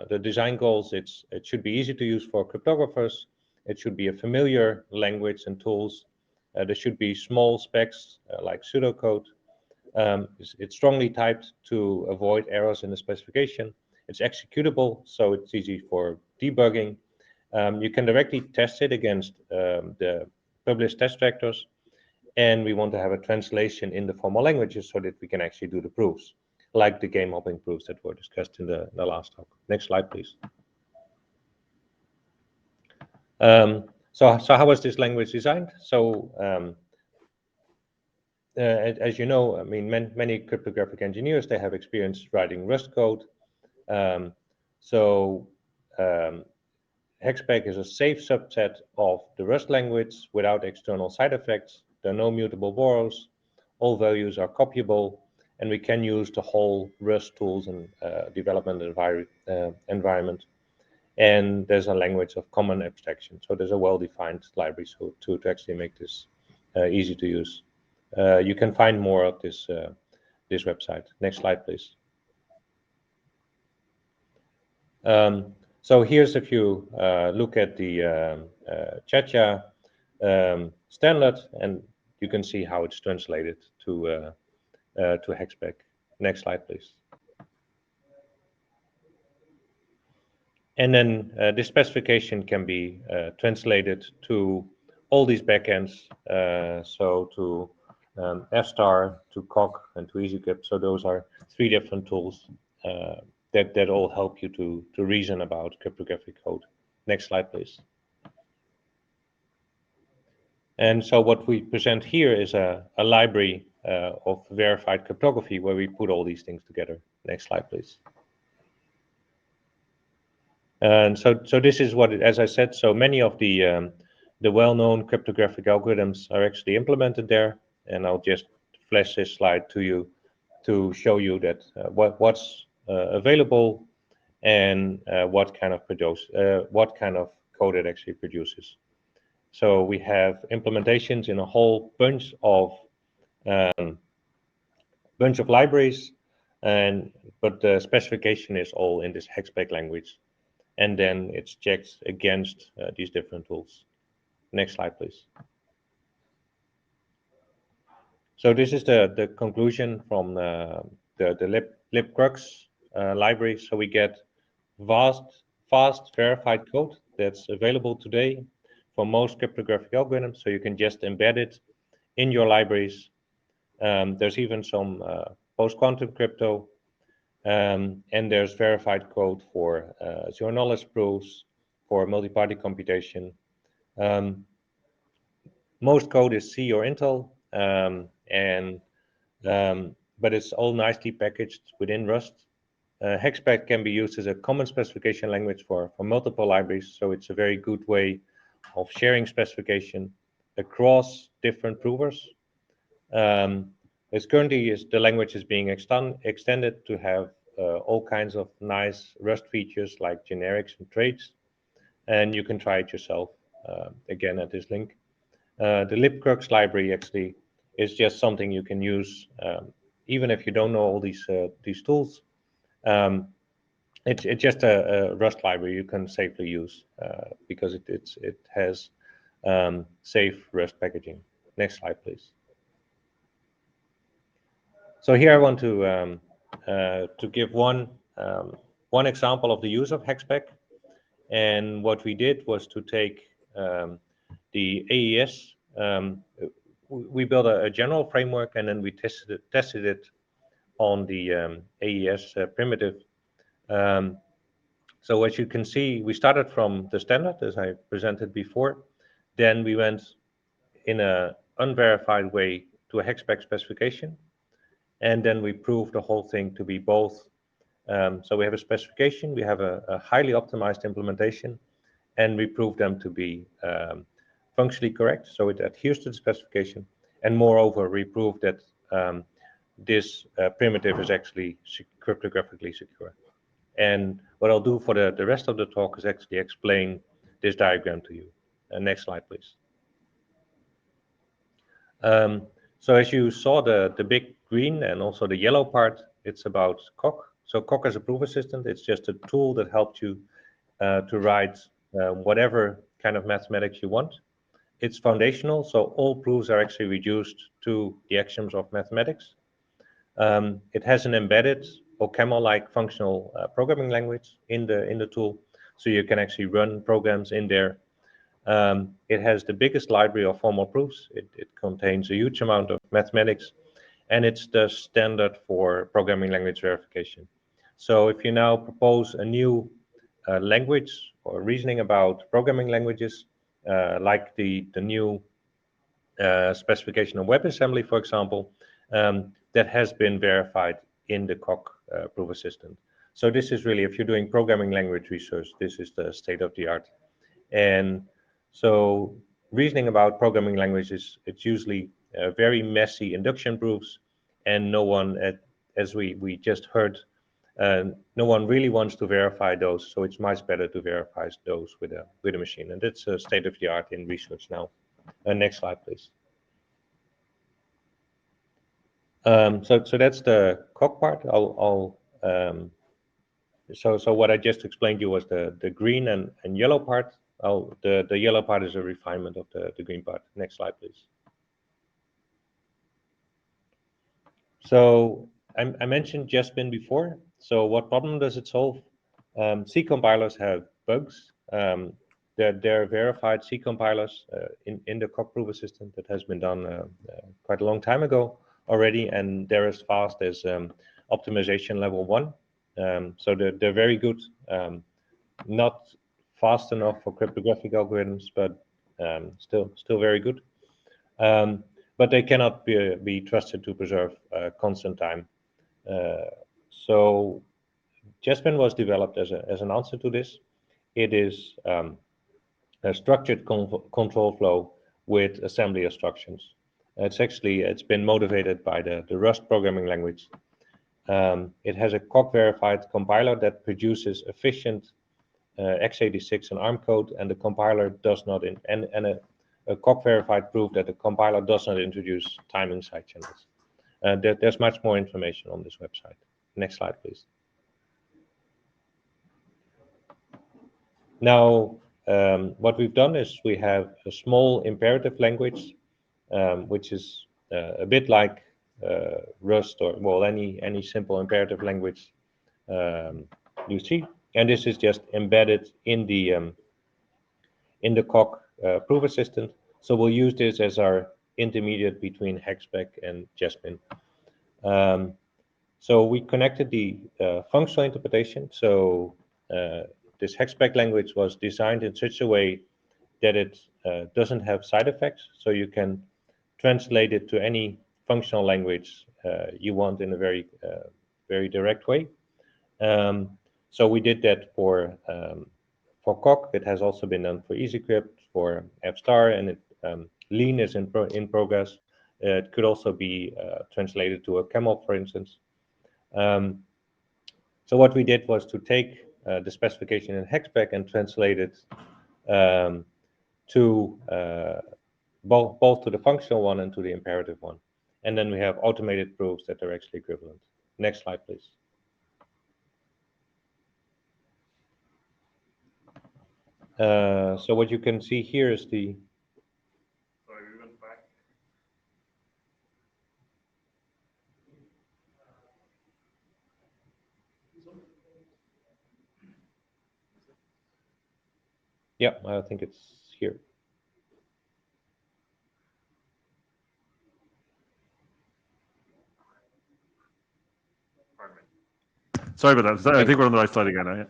The design goals, it should be easy to use for cryptographers. It should be a familiar language and tools. There should be small specs like pseudocode. It's strongly typed to avoid errors in the specification. It's executable, so it's easy for debugging. You can directly test it against the published test vectors. And we want to have a translation in the formal languages so that we can actually do the proofs, like the game hopping proofs that were discussed in the last talk. Next slide, please. So how was this language designed? So as you know, I mean, many cryptographic engineers, they have experience writing Rust code. So hexspec is a safe subset of the Rust language without external side effects. There are no mutable borrows. All values are copyable, and we can use the whole Rust tools and development environment. And there's a language of common abstraction. So there's a well-defined library to actually make this easy to use. You can find more of this this website. Next slide, please. So here's if you look at the Chacha standard, and you can see how it's translated to hexspec. Next slide, please. And then this specification can be translated to all these backends, so to F-star, to COC, and to EasyCrypt. So those are 3 different tools that all help you to reason about cryptographic code. Next slide, please. And so what we present here is a library of verified cryptography where we put all these things together. Next slide, please. And so this is what, as I said, so many of the well-known cryptographic algorithms are actually implemented there. And I'll just flash this slide to you to show you that what's available and what kind of code it actually produces. So we have implementations in a whole bunch of libraries, but the specification is all in this hexspec language. And then it's checked against these different tools. Next slide, please. So this is the conclusion from the libcrux library. So we get fast verified code that's available today for most cryptographic algorithms. So you can just embed it in your libraries. There's even some post-quantum crypto. And there's verified code for zero knowledge proofs, for multi-party computation. Most code is C or Intel, but it's all nicely packaged within Rust. Hexspec can be used as a common specification language for multiple libraries, so it's a very good way of sharing specification across different provers. As currently the language is being extended to have all kinds of nice Rust features like generics and traits, and you can try it yourself again at this link. The libcrux library actually is just something you can use even if you don't know all these tools. It's just a Rust library you can safely use because it has safe Rust packaging. Next slide, please. So here I want to give one example of the use of hexspec, and what we did was to take the AES. We built a general framework, and then we tested it on the AES primitive. So as you can see, we started from the standard as I presented before. Then we went in an unverified way to a hexspec specification. And then we proved the whole thing to be both. So we have a specification, we have a highly optimized implementation, and we proved them to be functionally correct. So it adheres to the specification. And moreover, we proved that this primitive is actually cryptographically secure. And what I'll do for the rest of the talk is actually explain this diagram to you. Next slide, please. So as you saw, the big green and also the yellow part, it's about COC. So COC as a proof assistant, it's just a tool that helps you to write whatever kind of mathematics you want. It's foundational, so all proofs are actually reduced to the axioms of mathematics. It has an embedded OCaml-like functional programming language in the tool, so you can actually run programs in there. It has the biggest library of formal proofs. It contains a huge amount of mathematics, and it's the standard for programming language verification. So if you now propose a new language or reasoning about programming languages, like the new specification of WebAssembly, for example, that has been verified in the COC proof assistant. So this is really, if you're doing programming language research, this is the state of the art. And so reasoning about programming languages, it's usually very messy induction proofs, and no one, as we just heard, no one really wants to verify those. So it's much better to verify those with a machine, and that's a state of the art in research now. Next slide, please. So that's the COC part. So what I just explained to you was the green and yellow part. The yellow part is a refinement of the green part. Next slide, please. So I mentioned Jasmine before. So what problem does it solve? C compilers have bugs. They're verified C compilers in the COC proof assistant that has been done quite a long time ago already, and they're as fast as optimization level 1. So they're very good. Not fast enough for cryptographic algorithms, but still very good. But they cannot be trusted to preserve constant time. So Jasmine was developed as an answer to this. It is a structured control flow with assembly instructions. It's been motivated by the Rust programming language. It has a COC verified compiler that produces efficient x86 and ARM code, and the compiler does not, a COC verified proof that the compiler does not introduce timing side channels. There's much more information on this website. Next slide, please. Now, what we've done is we have a small imperative language, which is a bit like Rust or, well, any simple imperative language you see. And this is just embedded in the COC proof assistant. So we'll use this as our intermediate between Hexspec and Jasmine. So we connected the functional interpretation. So this Hexspec language was designed in such a way that it doesn't have side effects. So you can translate it to any functional language you want in a very direct way. So we did that for COC. It has also been done for EasyCrypt, for FStar, and Lean is in progress. It could also be translated to a CAML, for instance. So what we did was to take the specification in Hexspec and translate it to both to the functional one and to the imperative one. And then we have automated proofs that are actually equivalent. Next slide, please. So what you can see here is the... Sorry, we went back. Yeah, I think it's here. Sorry about that. I think we're on the right slide again now, yeah.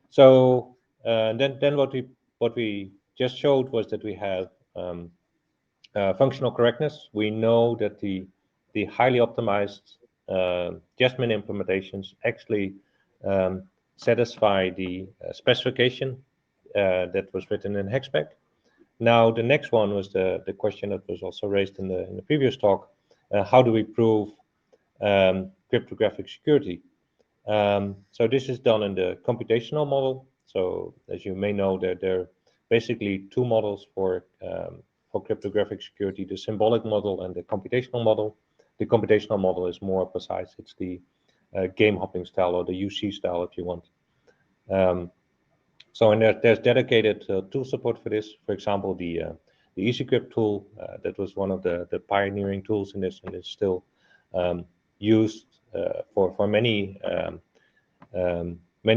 So then what we just showed was that we have functional correctness. We know that the highly optimized Jasmine implementations actually satisfy the specification that was written in Hexspec. Now the next one was the question that was also raised in the previous talk. How do we prove cryptographic security? So this is done in the computational model. So as you may know, there are basically two models for cryptographic security: the symbolic model and the computational model. The computational model is more precise. It's the game hopping style, or the UC style, if you want. So and there's dedicated tool support for this. For example, the EasyCrypt tool that was one of the pioneering tools in this, and is still used for many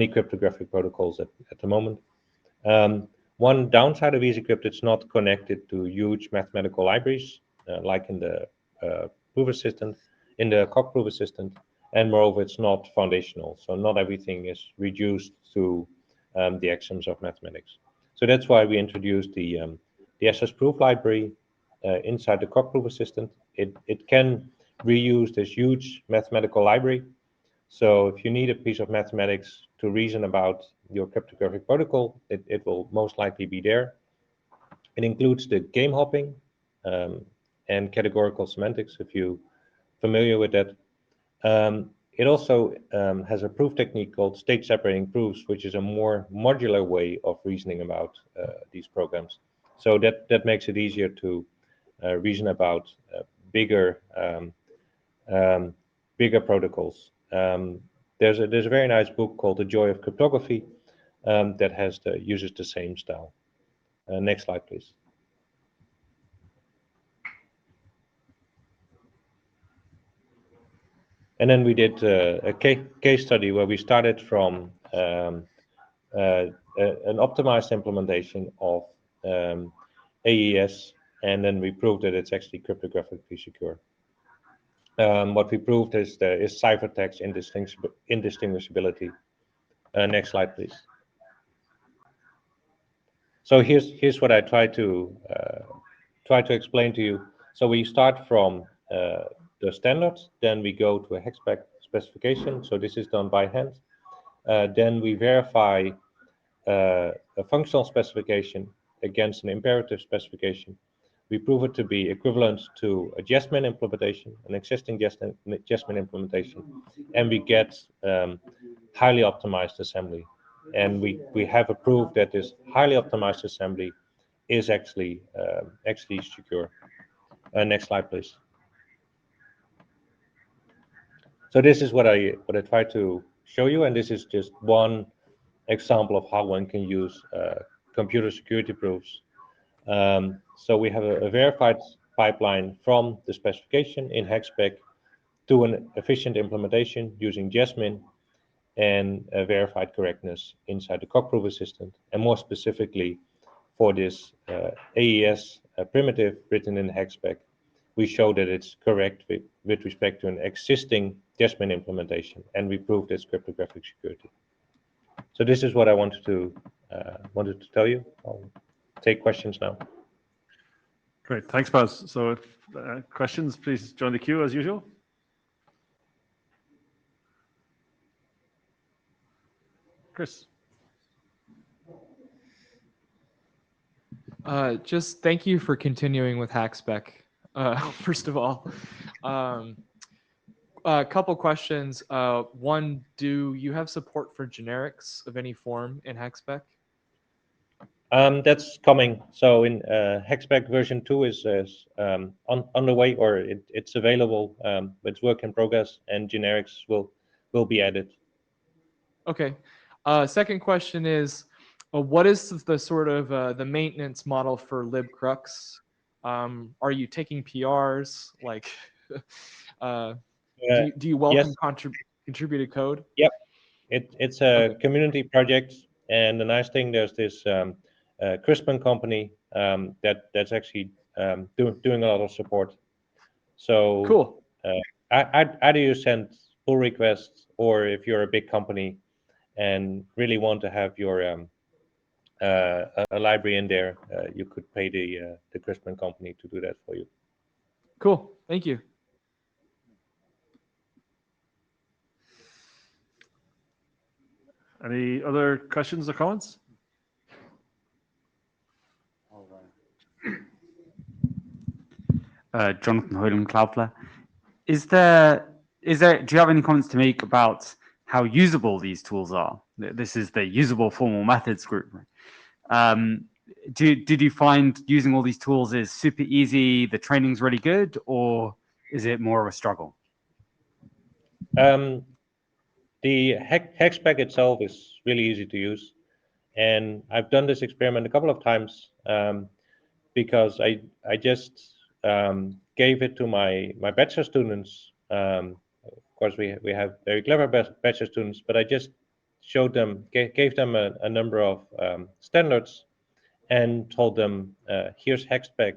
cryptographic protocols at the moment. One downside of EasyCrypt, it's not connected to huge mathematical libraries like in the proof assistant, in the COC proof assistant, and moreover, it's not foundational. So not everything is reduced to the axioms of mathematics. So that's why we introduced the SS Proof library inside the Cockproof Assistant. It can reuse this huge mathematical library. So if you need a piece of mathematics to reason about your cryptographic protocol, it will most likely be there. It includes the game hopping and categorical semantics, if you're familiar with that. It also has a proof technique called state separating proofs, which is a more modular way of reasoning about these programs. So that makes it easier to reason about bigger protocols. There's a very nice book called The Joy of Cryptography that uses the same style. Next slide, please. And then we did a case study where we started from an optimized implementation of AES, and then we proved that it's actually cryptographically secure. What we proved is ciphertext indistinguishability. Next slide, please. So here's what I try to explain to you. So we start from the standards, then we go to a hexspec specification. So this is done by hand. Then we verify a functional specification against an imperative specification. We prove it to be equivalent to a Jasmine implementation, an existing Jasmine implementation, and we get highly optimized assembly. And we have a proof that this highly optimized assembly is actually secure. Next slide, please. So this is what I try to show you, and this is just one example of how one can use computer security proofs. So we have a verified pipeline from the specification in hexspec to an efficient implementation using Jasmine and a verified correctness inside the Cockproof Assistant, and more specifically for this AES primitive written in hexspec, we show that it's correct with respect to an existing Jasmine implementation, and we proved its cryptographic security. So this is what I wanted to tell you. I'll take questions now. Great, thanks, Paz. So if questions, please join the queue as usual. Chris. Just thank you for continuing with HackSpec. First of all, a couple questions. One, do you have support for generics of any form in HackSpec? That's coming. So in hexspec version 2 is on the way, or it's available. It's work in progress, and generics will be added. Okay. Second question is, what is the sort of the maintenance model for libcrux? Are you taking PRs? Like, do you welcome yes. Contributed code? Yep. It's a community project, and the nice thing, there's this Crispin company that's actually doing a lot of support. So cool. Either you send pull requests, or if you're a big company and really want to have your a library in there, you could pay the Crispin company to do that for you. Cool. Thank you. Any other questions or comments? Jonathan Hoyland, Cloudflare. Do you have any comments to make about how usable these tools are? This is the usable formal methods group. Did you find using all these tools is super easy, the training's really good, or is it more of a struggle? The hexspec itself is really easy to use, and I've done this experiment a couple of times because I just gave it to my bachelor students. Of course, we have very clever bachelor students, but I just showed them, gave them a number of standards, and told them, here's hexspec,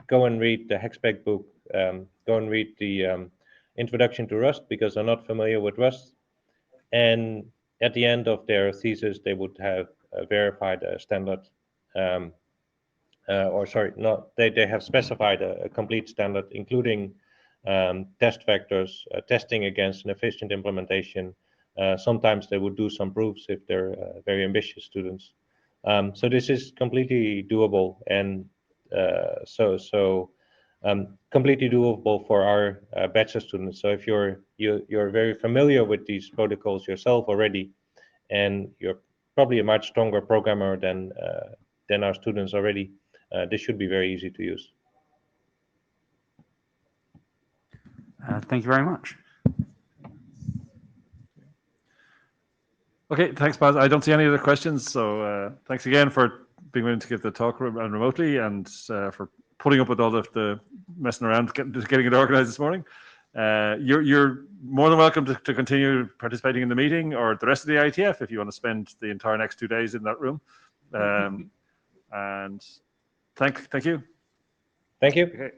go and read the hexspec book, go and read the introduction to Rust, because they're not familiar with Rust. And at the end of their thesis, they would have verified a standard or sorry, not they have specified a complete standard, including test vectors, testing against an efficient implementation. Sometimes they would do some proofs if they're very ambitious students. So this is completely doable, and completely doable for our bachelor students. So if you're very familiar with these protocols yourself already, and you're probably a much stronger programmer than our students already, this should be very easy to use. Thank you very much. Okay, thanks, Baz. I don't see any other questions, so thanks again for being willing to give the talk remotely, and for putting up with all of the messing around, getting it organized this morning. You're more than welcome to continue participating in the meeting or the rest of the IETF if you want to spend the entire next 2 days in that room. And thank you. Thank you. Okay.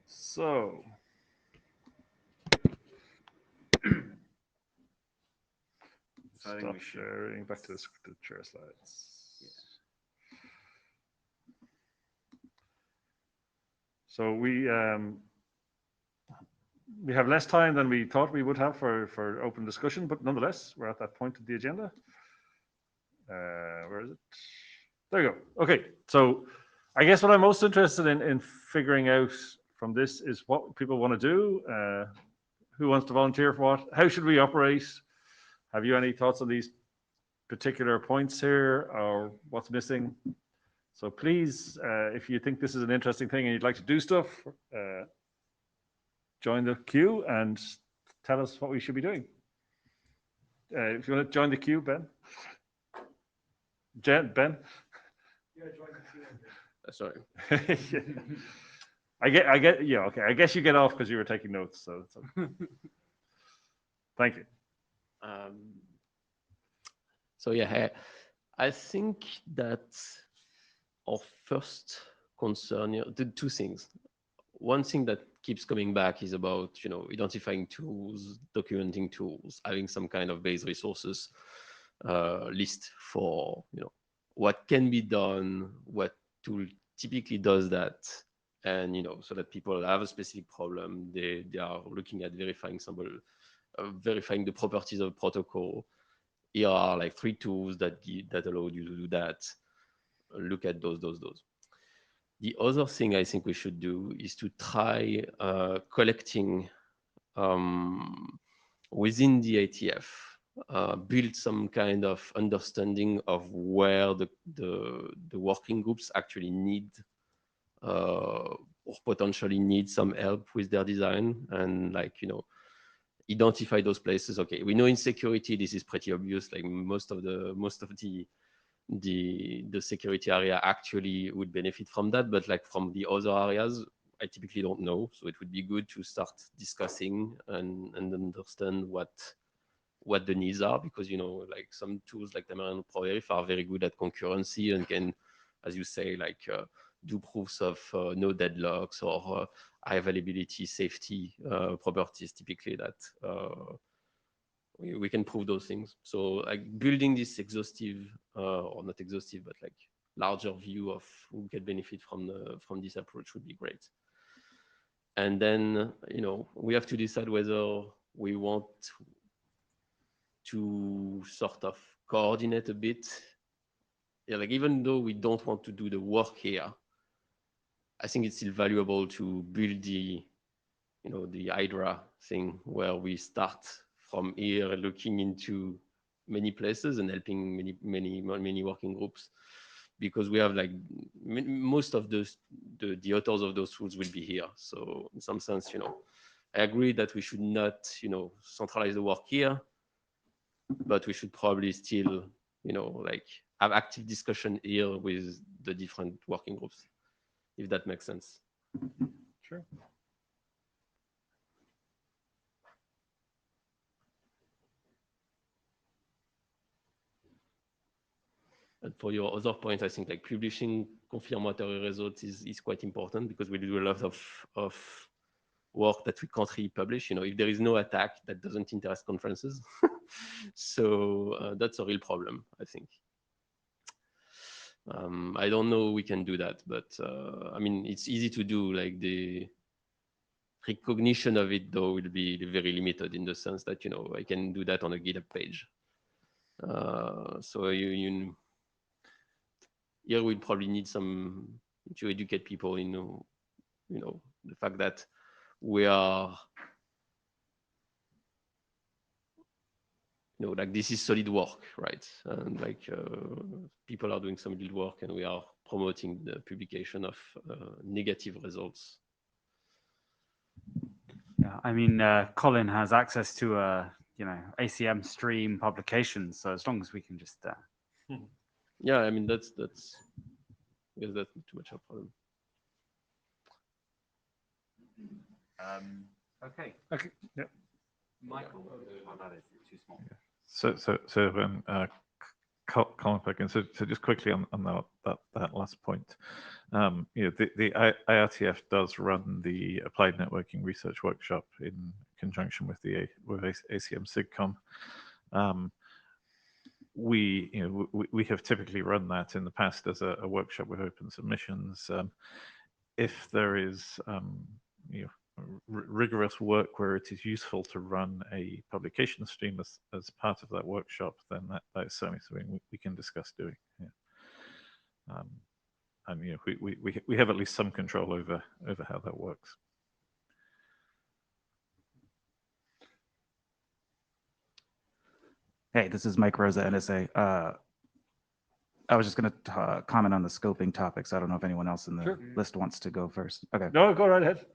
So. Stop sharing, back to the share slides. Yeah. So we have less time than we thought we would have for open discussion, but nonetheless, we're at that point of the agenda. Where is it? There you go. Okay, so I guess what I'm most interested in figuring out from this is what people want to do. Who wants to volunteer for what? How should we operate? Have you any thoughts on these particular points here, or what's missing? So please, if you think this is an interesting thing and you'd like to do stuff, join the queue and tell us what we should be doing. If you want to join the queue, Ben. Ben? Yeah, join the queue. Sorry. Yeah, okay. I guess you get off because you were taking notes, so it's okay. Thank you. So yeah, I think that our first concern, the two things. One thing that keeps coming back is about, identifying tools, documenting tools, having some kind of base resources list for, what can be done, what tool typically does that, and, so that people have a specific problem, they are looking at verifying verifying the properties of a protocol. Here are like 3 tools that allow you to do that. Look at those. The other thing I think we should do is to try collecting within the IETF, build some kind of understanding of where the working groups actually need or potentially need some help with their design, and identify those places. Okay, we know in security this is pretty obvious. Like most of the security area actually would benefit from that, but like from the other areas, I typically don't know. So it would be good to start discussing and understand what the needs are, because like some tools like Tamarind ProVerif are very good at concurrency and can, as you say, do proofs of no deadlocks or high availability safety properties typically that we can prove those things. So like building this exhaustive or not exhaustive, but like larger view of who can benefit from this approach would be great. And then we have to decide whether we want to sort of coordinate a bit. Yeah, like even though we don't want to do the work here, I think it's still valuable to build the Hydra thing, where we start from here looking into many places and helping many working groups, because we have like most of the authors of those tools will be here. So in some sense, I agree that we should not, centralize the work here, but we should probably still, have active discussion here with the different working groups, if that makes sense. Sure. And for your other point, I think like publishing confirmatory results is quite important, because we do a lot of work that we can't really publish. If there is no attack, that doesn't interest conferences. So that's a real problem, I think. I don't know we can do that, but I mean, it's easy to do. Like the recognition of it, though, will be very limited in the sense that, I can do that on a GitHub page. So here we'll probably need some to educate people in, the fact that we are, like this is solid work, right? And like people are doing some solid work, and we are promoting the publication of negative results. Yeah, I mean, Colin has access to ACM stream publications, so as long as we can just yeah, I mean that's I guess that's not too much of a problem. Okay. Okay. Yeah. Michael, that is too small. So Colin Perkins. So just quickly on that last point, the IETF does run the Applied Networking Research Workshop in conjunction with ACM SIGCOMM. We have typically run that in the past as a workshop with open submissions. If there is rigorous work where it is useful to run a publication stream as part of that workshop, then that is certainly something we can discuss doing. Yeah. And we have at least some control over how that works. Hey, this is Mike Rosa, NSA. I was just going to comment on the scoping topics. I don't know if anyone else in the list wants to go first. Okay. No, go right ahead.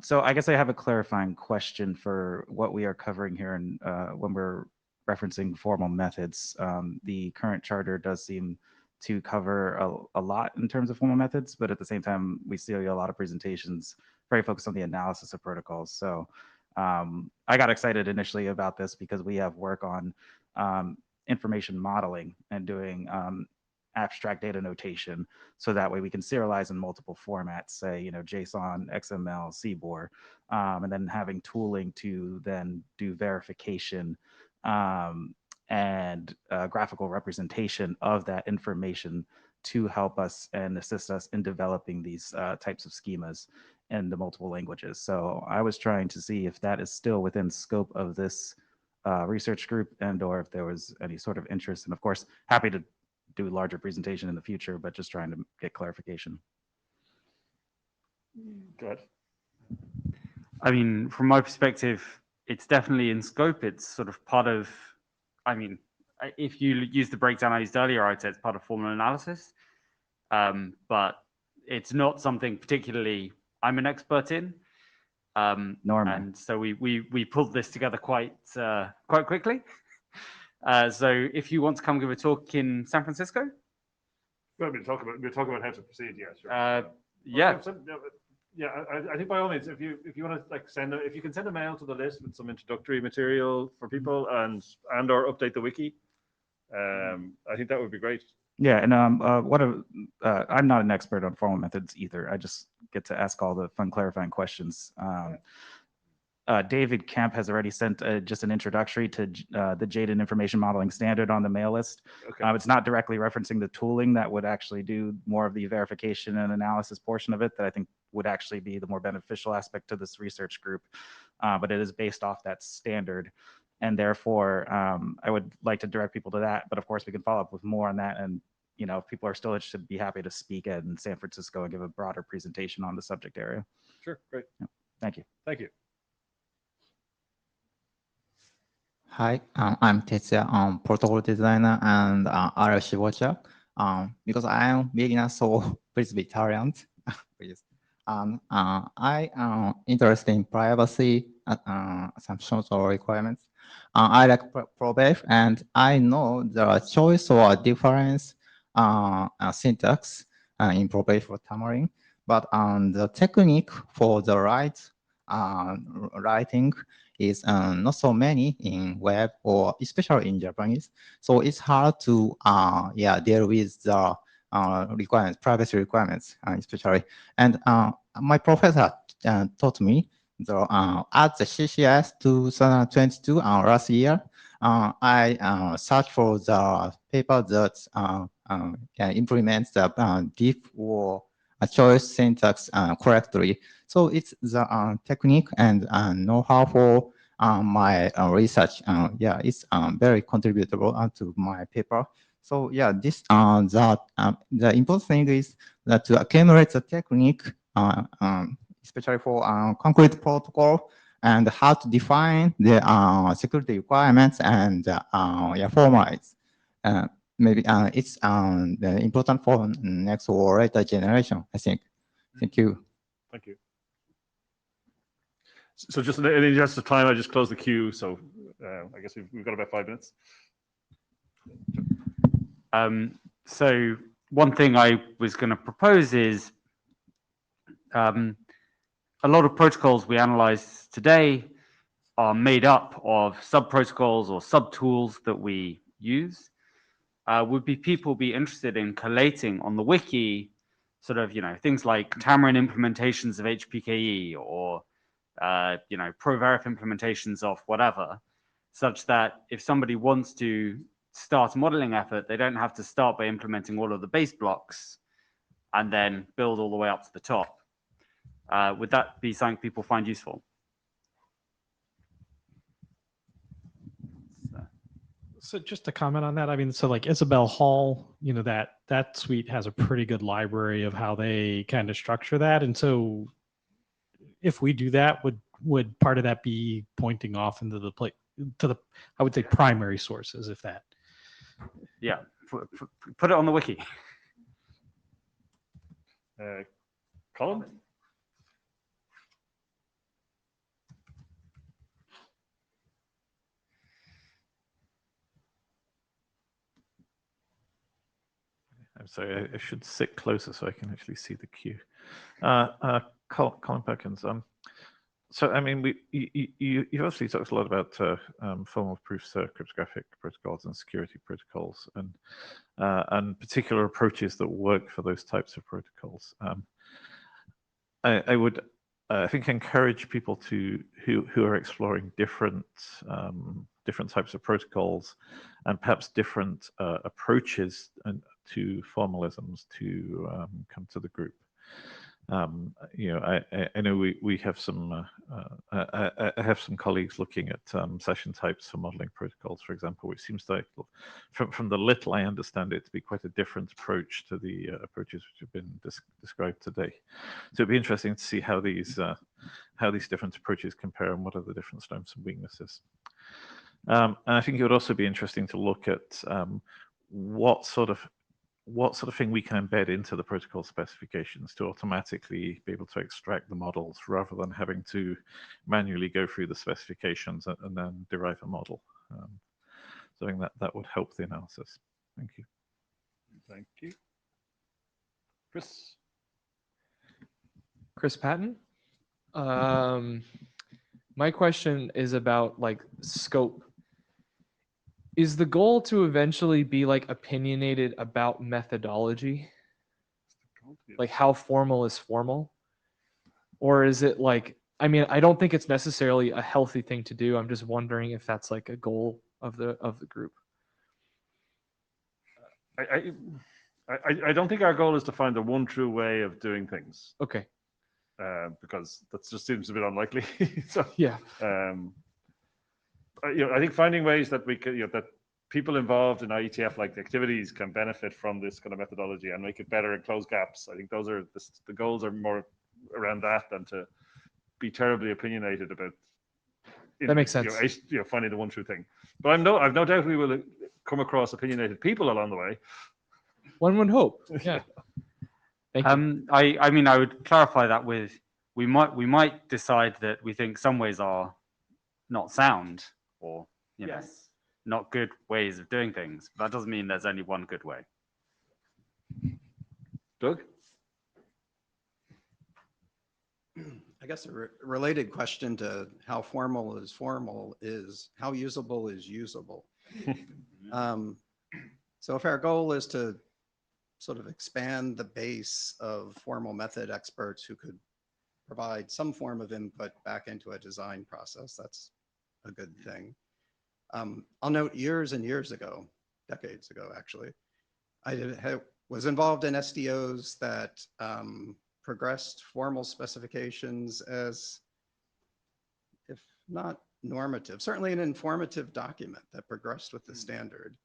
So I guess I have a clarifying question for what we are covering here, and when we're referencing formal methods. The current charter does seem to cover a lot in terms of formal methods, but at the same time, we see a lot of presentations very focused on the analysis of protocols. So I got excited initially about this because we have work on information modeling and doing abstract data notation, so that way we can serialize in multiple formats, say, JSON, XML, CBOR, and then having tooling to then do verification and graphical representation of that information to help us and assist us in developing these types of schemas in the multiple languages. So I was trying to see if that is still within scope of this research group, and or if there was any sort of interest. And of course, happy to do a larger presentation in the future, but just trying to get clarification. Go ahead. I mean, from my perspective, it's definitely in scope. It's sort of part of, I mean, if you use the breakdown I used earlier, I'd say it's part of formal analysis, but it's not something particularly I'm an expert in. Normal. And so we pulled this together quite quickly. So if you want to come give a talk in San Francisco, Well, we'll talk about how to proceed. Yeah, sure. yeah. Yeah, I think by all means, if you want to if you can send a mail to the list with some introductory material for people and or update the wiki, I think that would be great. Yeah, and I'm not an expert on formal methods either. I just get to ask all the fun clarifying questions. David Kemp has already sent just an introductory to the Jaden Information Modeling Standard on the mail list. Okay. It's not directly referencing the tooling that would actually do more of the verification and analysis portion of it that I think would actually be the more beneficial aspect to this research group, but it is based off that standard. And therefore, I would like to direct people to that. But of course, we can follow up with more on that. And if people are still interested, be happy to speak in San Francisco and give a broader presentation on the subject area. Sure, great. Yeah. Thank you. Thank you. Hi, I'm Tetsuya, protocol designer and RFC watcher. Because I am beginner, so please be tolerant. Please. I am interested in privacy assumptions or requirements. I like ProBef, and I know there are choice or difference syntax in ProBef for Tamarin, but the technique for the right writing is not so many in web or especially in Japanese. So it's hard to deal with the requirements, privacy requirements, especially. And my professor taught me at the CCS 2022 last year, I searched for the paper that implements the diff or a choice syntax correctly. So it's the technique and know-how for my research. Yeah, it's very contributable to my paper. So yeah, this the important thing is that to accumulate the technique, especially for concrete protocol, and how to define the security requirements and yeah, formalize. Maybe it's important for next or later generation, I think. Thank you. Thank you. So just in the interest of time, I just closed the queue. So I guess we've got about 5 minutes. So one thing I was going to propose is a lot of protocols we analyze today are made up of sub-protocols or sub-tools that we use. Would people be interested in collating on the wiki sort of, things like Tamarin implementations of HPKE or, ProVerif implementations of whatever, such that if somebody wants to start a modeling effort, they don't have to start by implementing all of the base blocks and then build all the way up to the top. Would that be something people find useful? So just to comment on that, I mean, so like Isabel Hall, that suite has a pretty good library of how they kind of structure that. And so if we do that, would part of that be pointing off into the I would say primary sources, if that. Yeah, put it on the wiki. Colin? I'm sorry, I should sit closer so I can actually see the queue. Colin Perkins. So, I mean, you obviously talked a lot about formal proofs, cryptographic protocols and security protocols, and particular approaches that work for those types of protocols. I would, I think, encourage people who are exploring different types of protocols and perhaps different approaches to formalisms to come to the group. I know we have some. I have some colleagues looking at session types for modeling protocols, for example, which seems like, from the little I understand it, to be quite a different approach to the approaches which have been described today. So it'd be interesting to see how these different approaches compare and what are the different strengths and weaknesses. And I think it would also be interesting to look at what sort of thing we can embed into the protocol specifications to automatically be able to extract the models rather than having to manually go through the specifications and then derive a model. So I think that would help the analysis. Thank you. Thank you. Chris? Chris Patton. My question is about scope. Is the goal to eventually be opinionated about methodology? Like how formal is formal? Or is it I mean, I don't think it's necessarily a healthy thing to do. I'm just wondering if that's a goal of the group. I don't think our goal is to find the one true way of doing things. Okay. Because that just seems a bit unlikely. So yeah. I think finding ways that we could, that people involved in IETF like activities can benefit from this kind of methodology and make it better and close gaps. I think those are the goals are more around that than to be terribly opinionated about. That makes sense. Finding the one true thing. But I've no doubt we will come across opinionated people along the way. One would hope. Yeah. Thank you. I mean, I would clarify that with we might decide that we think some ways are not sound or not good ways of doing things. That doesn't mean there's only one good way. Doug? I guess a related question to how formal is how usable is usable. So if our goal is to sort of expand the base of formal method experts who could provide some form of input back into a design process, that's a good thing. I'll note years and years ago, decades ago actually, was involved in SDOs that progressed formal specifications as, if not normative, certainly an informative document that progressed with the standard.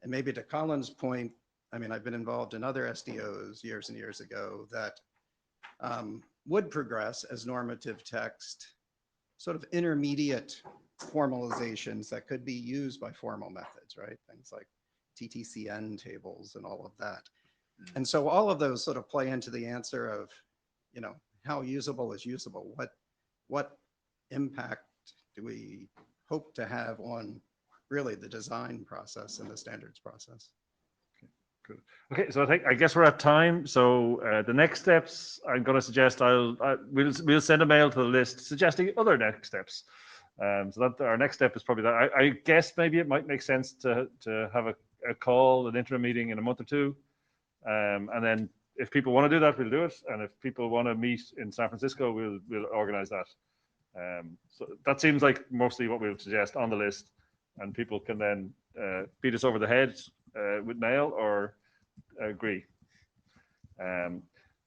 And maybe to Colin's point, I mean, I've been involved in other SDOs years and years ago that would progress as normative text, sort of intermediate formalizations that could be used by formal methods, right? Things like TTCN tables and all of that. And so all of those sort of play into the answer of, you know, how usable is usable? What impact do we hope to have on really the design process and the standards process? Good. Okay, so I guess we're at time. So the next steps, I'm going to suggest we'll send a mail to the list suggesting other next steps. So that our next step is probably that. I guess maybe it might make sense to have a call, an interim meeting in a month or two. And then if people want to do that, we'll do it. And if people want to meet in San Francisco, we'll organize that. So that seems like mostly what we'll suggest on the list. And people can then beat us over the head with mail or agree.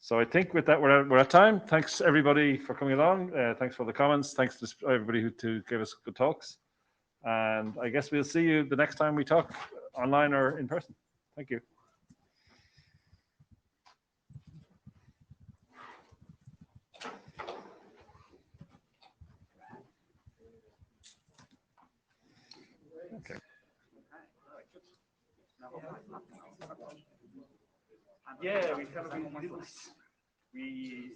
So I think with that, we're at time. Thanks everybody for coming along. Thanks for the comments. Thanks to everybody who gave us good talks. And I guess we'll see you the next time we talk online or in person. Thank you. Okay. Yeah, we kind of we.